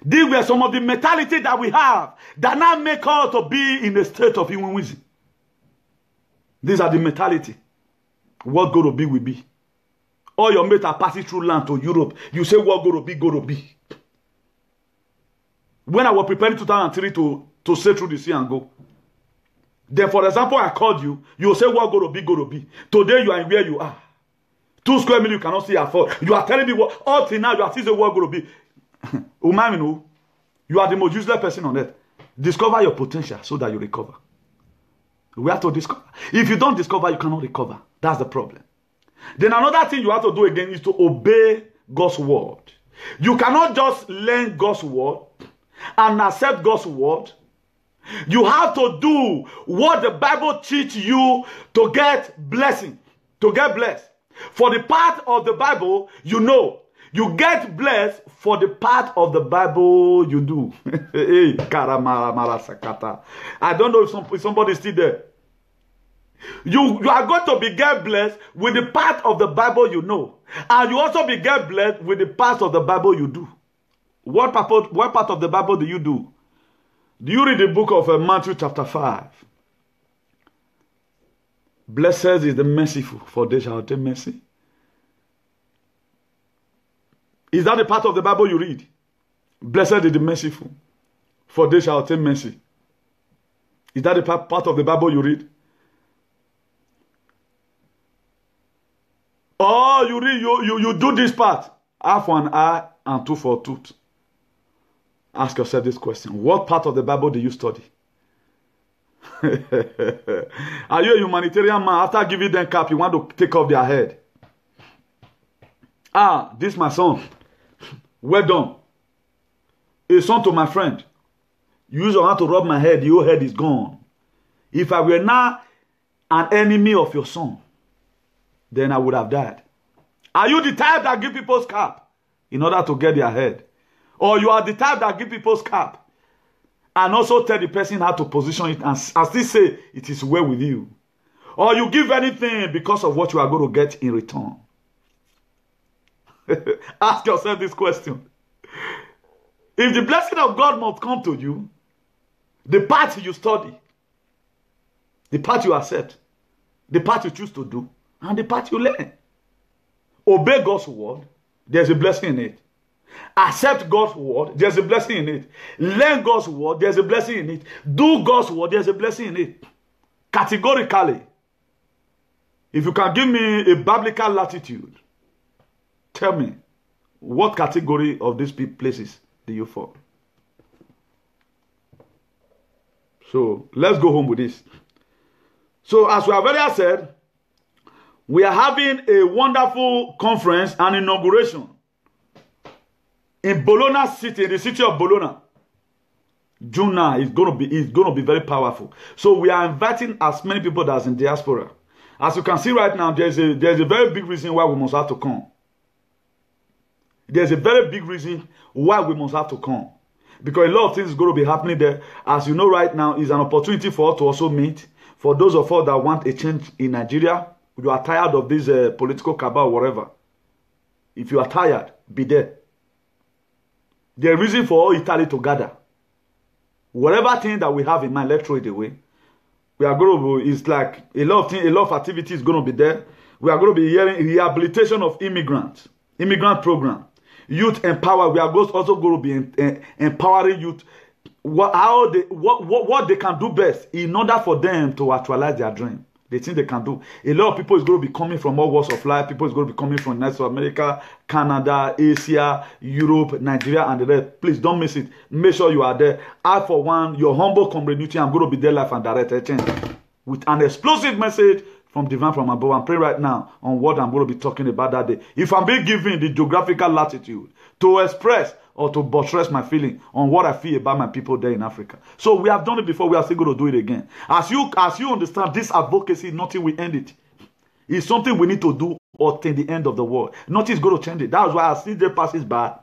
These were some of the mentality that we have that now make us to be in a state of human wisdom. These are the mentality. What go to be will be. All your mates are passing through land to Europe. You say what go to be. When I was preparing 2003 to sail through the sea and go. Then, for example, I called you. You say what go to be. Today you are in where you are. 2 square meters you cannot see afford. You are telling me what all till now you are still saying what go to be. You are the most useless person on earth. Discover your potential so that you recover. We have to discover. If you don't discover, you cannot recover. That's the problem. Then another thing you have to do again is to obey God's word. You cannot just learn God's word and accept God's word. You have to do what the Bible teaches you to get blessing, to get blessed. For the part of the Bible, you know, you get blessed for the part of the Bible you do. I don't know if somebody is still there. You are going to be get blessed with the part of the Bible you know. And you also be get blessed with the part of the Bible you do. What part of the Bible do you do? Do you read the book of Matthew chapter 5? Blessed is the merciful, for they shall obtain mercy. Is that the part of the Bible you read? Blessed is the merciful, for they shall obtain mercy. Is that the part of the Bible you read? Or you read, you do this part. Eye for an eye and tooth for a tooth. Ask yourself this question. What part of the Bible do you study? Are you a humanitarian man? After giving them cap, you want to take off their head. This my son. Well done. A son to my friend. You use your hand to rub my head, your head is gone. If I were now an enemy of your son, then I would have died. Are you the type that give people's cap in order to get their head? Or you are the type that give people's cap and also tell the person how to position it and still say it is well with you? Or you give anything because of what you are going to get in return? Ask yourself this question. If the blessing of God must come to you, the part you study, the part you accept, the part you choose to do, and the part you learn. Obey God's word, there's a blessing in it. Accept God's word, there's a blessing in it. Learn God's word, there's a blessing in it. Do God's word, there's a blessing in it. Categorically, if you can give me a biblical latitude, tell me, what category of these places do you fall? So, let's go home with this. So, as we have earlier said, we are having a wonderful conference and inauguration in Bologna City, in the city of Bologna. June 9 is going to be very powerful. So we are inviting as many people as in diaspora. As you can see right now, there's a very big reason why we must have to come. There's a very big reason why we must have to come. Because a lot of things is going to be happening there. As you know right now, is an opportunity for us to also meet. For those of us that want a change in Nigeria, you are tired of this political cabal or whatever. If you are tired, be there. There's a reason for all Italy to gather. Whatever thing that we have in mind, let's throw it away. We are going to, it's like a lot of activity is going to be there. We are going to be hearing rehabilitation of immigrants, immigrant program, youth empower. We are also going to be empowering youth. What they can do best in order for them to actualize their dream. They think they can do. A lot of people is going to be coming from all walks of life. People is going to be coming from United States of America, Canada, Asia, Europe, Nigeria, and the rest. Please don't miss it. Make sure you are there. I, for one, your humble community, I'm going to be there live and direct change with an explosive message from divine from above. I'm praying right now on what I'm going to be talking about that day. If I'm being given the geographical latitude to express or to buttress my feeling on what I feel about my people there in Africa. So we have done it before, we are still going to do it again. As you understand, this advocacy, nothing will end it. It's something we need to do until the end of the world. Nothing is going to change it. That's why as CJ passes by,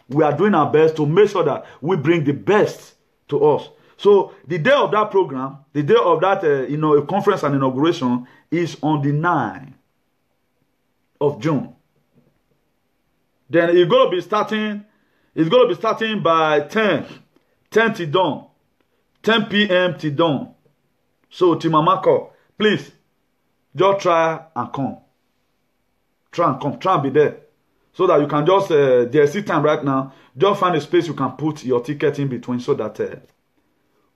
we are doing our best to make sure that we bring the best to us. So the day of that program, the day of that a conference and inauguration is on the 9th of June. Then it's going to be starting. It's going to be starting by 10 till dawn, 10 p.m. till dawn. So, Timamako, please, just try and come. Try and come. Try and be there. So that you can just, there's still time right now, just find a space you can put your ticket in between so that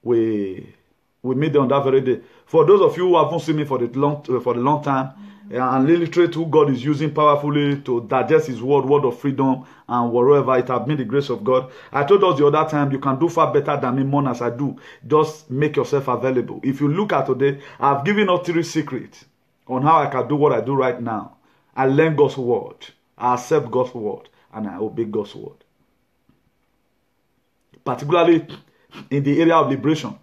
we meet on that very day. For those of you who haven't seen me for the long time, and illiterate who God is using powerfully to digest his word of freedom and wherever it has been the grace of God. I told us the other time, you can do far better than me, more as I do. Just make yourself available. If you look at today, I've given us 3 secrets on how I can do what I do right now. I learn God's word, I accept God's word, and I obey God's word. Particularly in the area of liberation.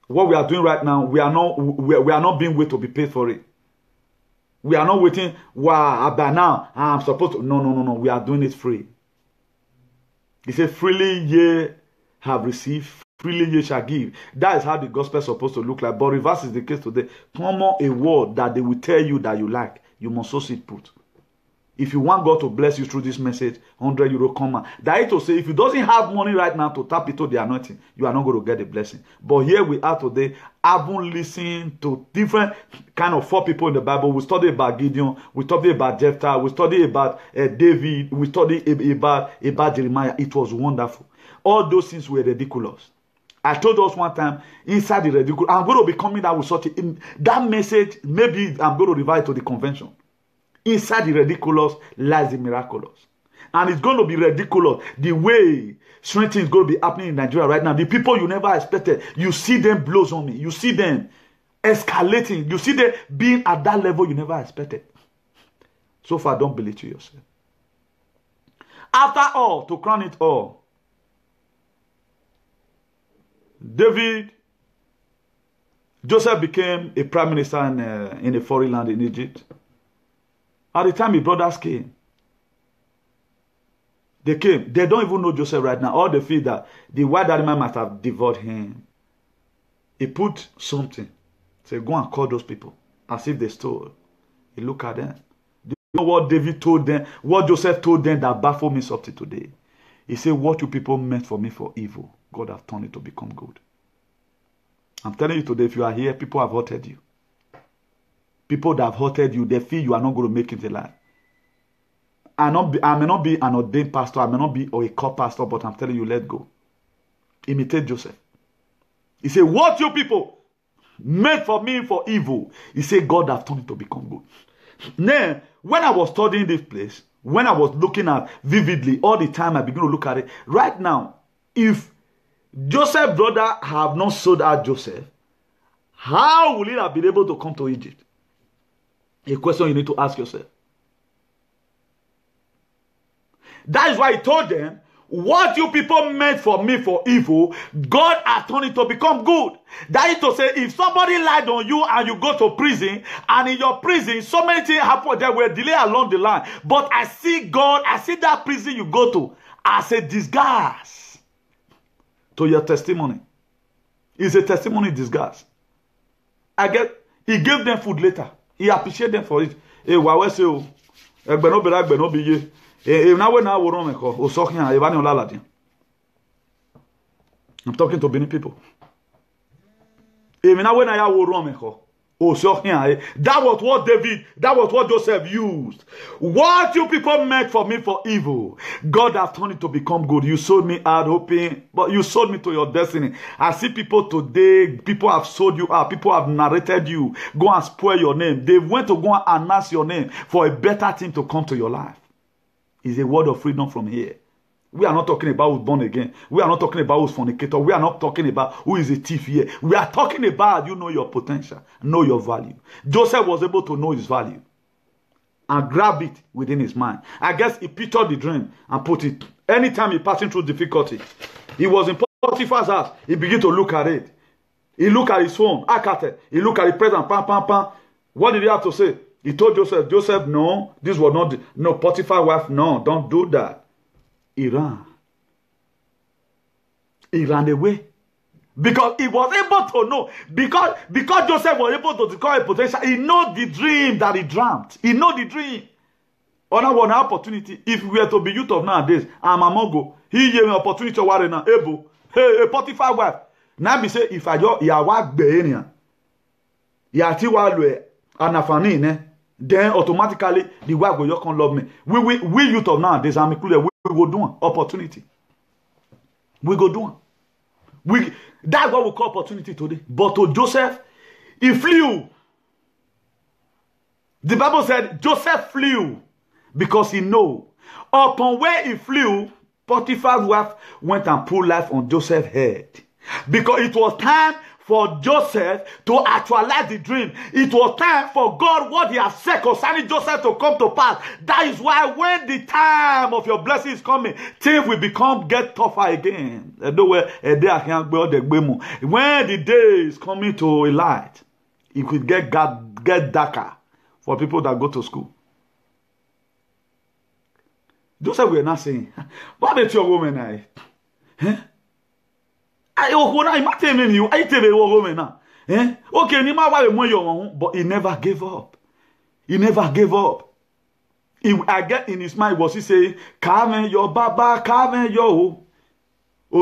What we are doing right now, we are not being waited to be paid for it. We are not waiting, wow, by now, I'm supposed to. No. We are doing it free. He said, freely ye have received, freely ye shall give. That is how the gospel is supposed to look like. But reverse is the case today. Common a word that they will tell you that you like, you must also sit put. If you want God to bless you through this message, 100 euro come. That is to say, if you doesn't have money right now to tap into the anointing, you are not going to get the blessing. But here we are today, having listened to different kind of 4 people in the Bible. We study about Gideon, we study about Jephthah, we study about David, we study about Jeremiah. It was wonderful. All those things were ridiculous. I told us one time, inside the ridiculous, I'm going to be coming out with such that message. Maybe I'm going to revise it to the convention. Inside the ridiculous lies the miraculous. And it's going to be ridiculous the way strange things is going to be happening in Nigeria right now. The people you never expected, you see them blows on me. You see them escalating. You see them being at that level you never expected. So far, don't believe to yourself. After all, to crown it all, Joseph became a prime minister in a foreign land in Egypt. At the time his brothers came, they came. They don't even know Joseph right now. All they feel that the white animal must have devoured him. He put something. Say, go and call those people. As if they stole. He look at them. Do you know what David told them? What Joseph told them that baffled me up to today? He said, what you people meant for me for evil, God have turned it to become good. I'm telling you today, if you are here, people have hurted you. People that have hurted you, they feel you are not going to make it in life. I may not be an ordained pastor, I may not be a core pastor, but I'm telling you, let go. Imitate Joseph. He said, what you people meant for me for evil, he said, God have turned it to become good. Now, when I was studying this place, when I was looking at vividly, all the time I begin to look at it. Right now, if Joseph's brother have not sold out Joseph, how will he have been able to come to Egypt? A question you need to ask yourself. That is why he told them, what you people meant for me for evil, God has turned it to become good. That is to say, if somebody lied on you and you go to prison, and in your prison, so many things happen, there were delays along the line. But I see God, I see that prison you go to as a disguise to your testimony. It's a testimony disguise. He gave them food later. He appreciated them for it. I'm talking to Benin people. That was what Joseph used. What you people meant for me for evil, God has turned it to become good. You sold me out hoping, but you sold me to your destiny. I see people today, people have sold you out, people have narrated you, go and spoil your name. They went to go and announce your name for a better thing to come to your life. It's a word of freedom from here. We are not talking about who's born again. We are not talking about who's fornicator. We are not talking about who is a thief here. We are talking about you know your potential, know your value. Joseph was able to know his value and grab it within his mind. I guess he pictured the dream and put it. Anytime he passing through difficulty, he was in Potiphar's house. He began to look at it. He looked at his phone. He looked at the present. Pam, pam, pam. What did he have to say? He told Joseph, no, this was not, no, Potiphar's wife, no, don't do that. He ran away. Because he was able to know. Because Joseph was able to discover a potential. He knows the dream that he dreamt. He knows the dream. On one opportunity. If we were to be youth of nowadays, I'm a mogo. He gave me an opportunity to worry now. Able. Hey, a Potiphar wife. Now be say, if I just, ya work beenia. Ya ti wa lwe anafani ne. Then automatically the wife will just come love me. We youth of nowadays, I'm included. We go do opportunity. We go do. That's what we call opportunity today. But to Joseph, he flew. The Bible said Joseph flew because he knew. Upon where he flew, Potiphar's wife went and put life on Joseph's head. Because it was time for Joseph to actualize the dream. It was time for God, what he has said concerning Joseph, to come to pass. That is why when the time of your blessing is coming, things will get tougher again. When the day is coming to a light, it will get darker for people that go to school. Joseph were not saying, what did your woman I? Huh? I might tell you, I tell you, woman now. Okay, ni ma wa mo yo, but he never gave up. He never gave up. I get in his mind was he saying, "Carmen your baba, Carmen yo." He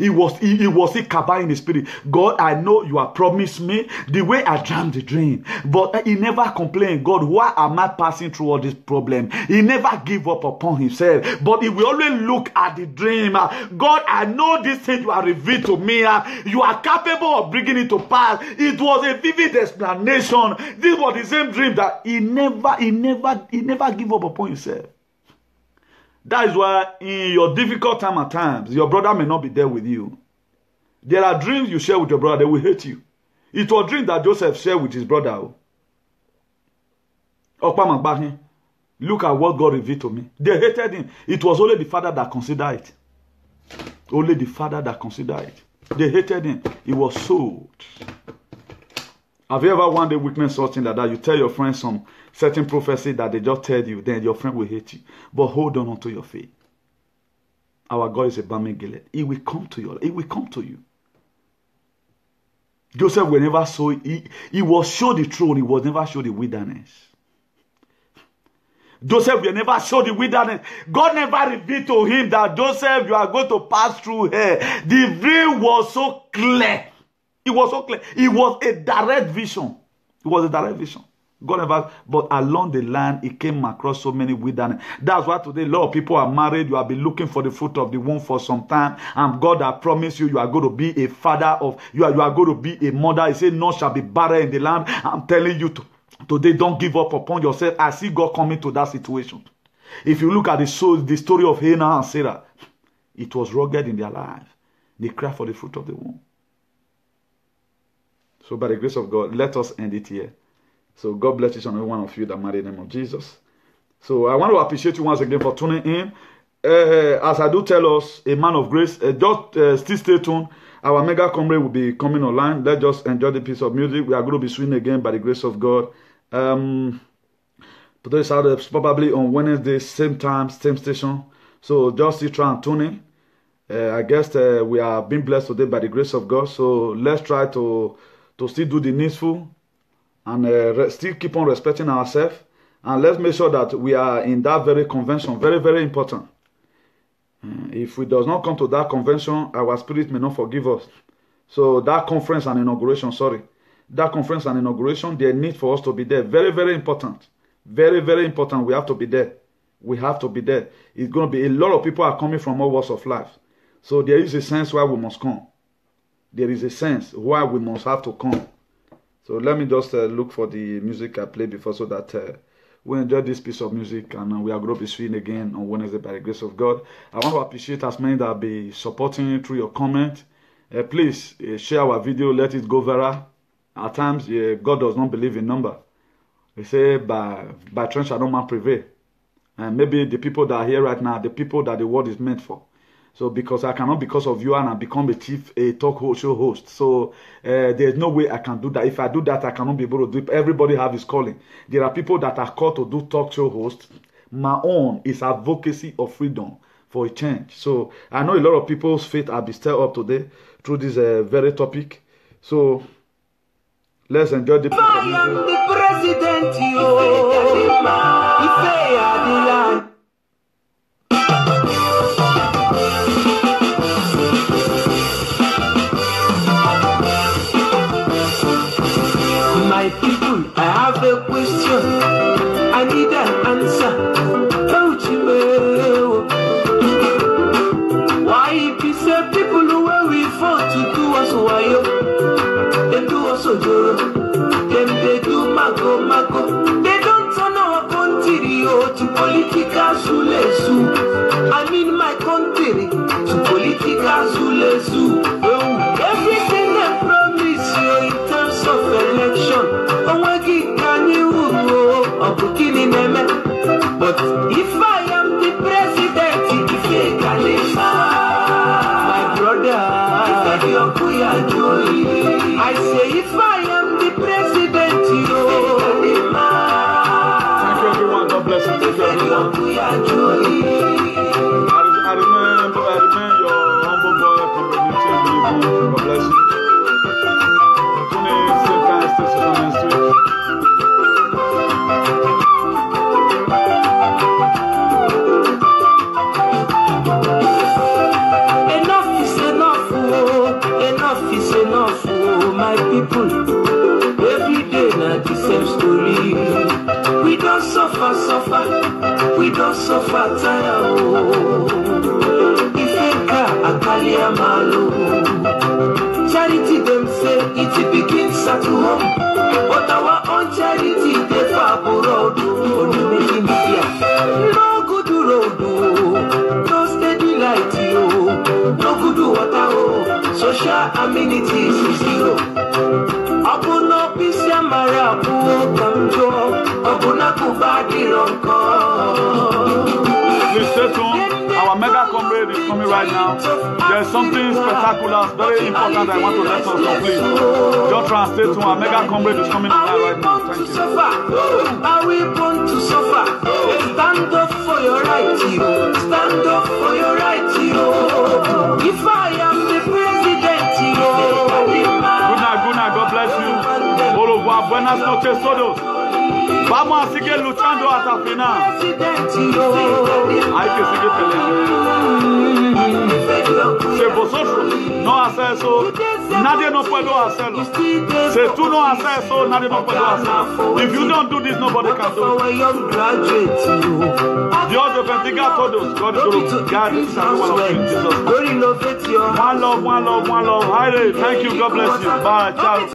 was kaba in the spirit. God, I know you have promised me the way I dreamed the dream. But he never complained. God, why am I passing through all this problem? He never gave up upon himself. But he will always look at the dream. God, I know this thing you have revealed to me. You are capable of bringing it to pass. It was a vivid explanation. This was the same dream that he never gave up upon himself. That is why in your difficult time at times, your brother may not be there with you. There are dreams you share with your brother, they will hate you. It was a dream that Joseph shared with his brother. Look at what God revealed to me. They hated him. It was only the father that considered it. Only the father that considered it. They hated him. He was sold. Have you ever one day witnessed something like that? You tell your friend some certain prophecy that they just tell you, then your friend will hate you. But hold on to your faith. Our God is a Bami Gilead. He will come to you. He will come to you. Joseph will never show. He was show the throne. He was never show the wilderness. Joseph will never show the wilderness. God never revealed to him that Joseph, you are going to pass through here. The dream was so clear. It was so clear. It was a direct vision. It was a direct vision. God never, but along the line, he came across so many wilderness. That's why today a lot of people are married. You have been looking for the fruit of the womb for some time. And God has promised you, you are going to be a father of, you are going to be a mother. He said, none shall be barren in the land. I'm telling you today, don't give up upon yourself. I see God coming to that situation. If you look at the story of Hannah and Sarah, it was rugged in their life. They cried for the fruit of the womb. So by the grace of God, let us end it here. So God bless each and every one of you that marry in the name of Jesus. So I want to appreciate you once again for tuning in. As I do tell us, a man of grace, just still stay tuned. Our mega comrade will be coming online. Let's just enjoy the piece of music. We are going to be swinging again by the grace of God. Today is probably on Wednesday, same time, same station. So just still try and tune in. I guess we are being blessed today by the grace of God. So let's try to still do the needful and still keep on respecting ourselves. And let's make sure that we are in that very convention. Very, very important. If we does not come to that convention, our spirit may not forgive us. So that conference and inauguration, that conference and inauguration, there need for us to be there. Very, very important. Very, very important. We have to be there. We have to be there. It's going to be a lot of people are coming from all walks of life. So there is a sense why we must come. There is a sense why we must have to come. So let me just look for the music I played before so that we enjoy this piece of music, and we are going to be swinging again on Wednesday by the grace of God. I want to appreciate as many that be supporting through your comment. Please share our video, let it go viral. At times, God does not believe in number. They say by strength shall no man prevail. And maybe the people that are here right now, the people that the word is meant for. So because I cannot, because of you, and I become a talk show host. So there's no way I can do that. If I do that, I cannot be able to do it. Everybody have his calling. There are people that are called to do talk show host. My own is advocacy of freedom for a change. So I know a lot of people's faith have been stirred up today through this very topic. So let's enjoy the. I am the president, My people, I have a question. I need an answer. Why if you say people who we fought to do us why they do us ojoro, them they do mago. They don't turn our country to political zulesu. I mean my country to political zulesu. Everything they promise you in terms of election, but if I am the president, my brother, I say if I am the president, thank you everyone, God bless you. Thank you everyone. I remember your humble boy. people. Every day na the same story. We don't suffer. We don't suffer tire. Ifeka akalia malo. Charity them say it begins at home, but our own charity they far abroad. No good road, no steady light, no good water, social amenities is zero. Abuna pisya marapu kamjo, abuna kubadi ronko. Please stay tuned. Our mega comrade is coming right now. There is something spectacular, very important I want to let us know, please. Just translate to our mega comrade is coming online right now. Thank you. Are we born to suffer? Stand up for your right, you. Stand up for your right, you. If I am the president, you. Good night, God bless you. Au revoir, buenas noches todos. Vamos a seguir luchando hasta el final. Hay que seguir peleando. Si vosotros no hacéis eso, nadie no puede hacerlo. Si tú no haces eso, nadie no puede hacerlo. If you don't do this, nobody can do it. Dios te bendiga a todos. God is going to guide each and one of you in Jesus' name. One love. Thank you. God bless you. Bye. Ciao.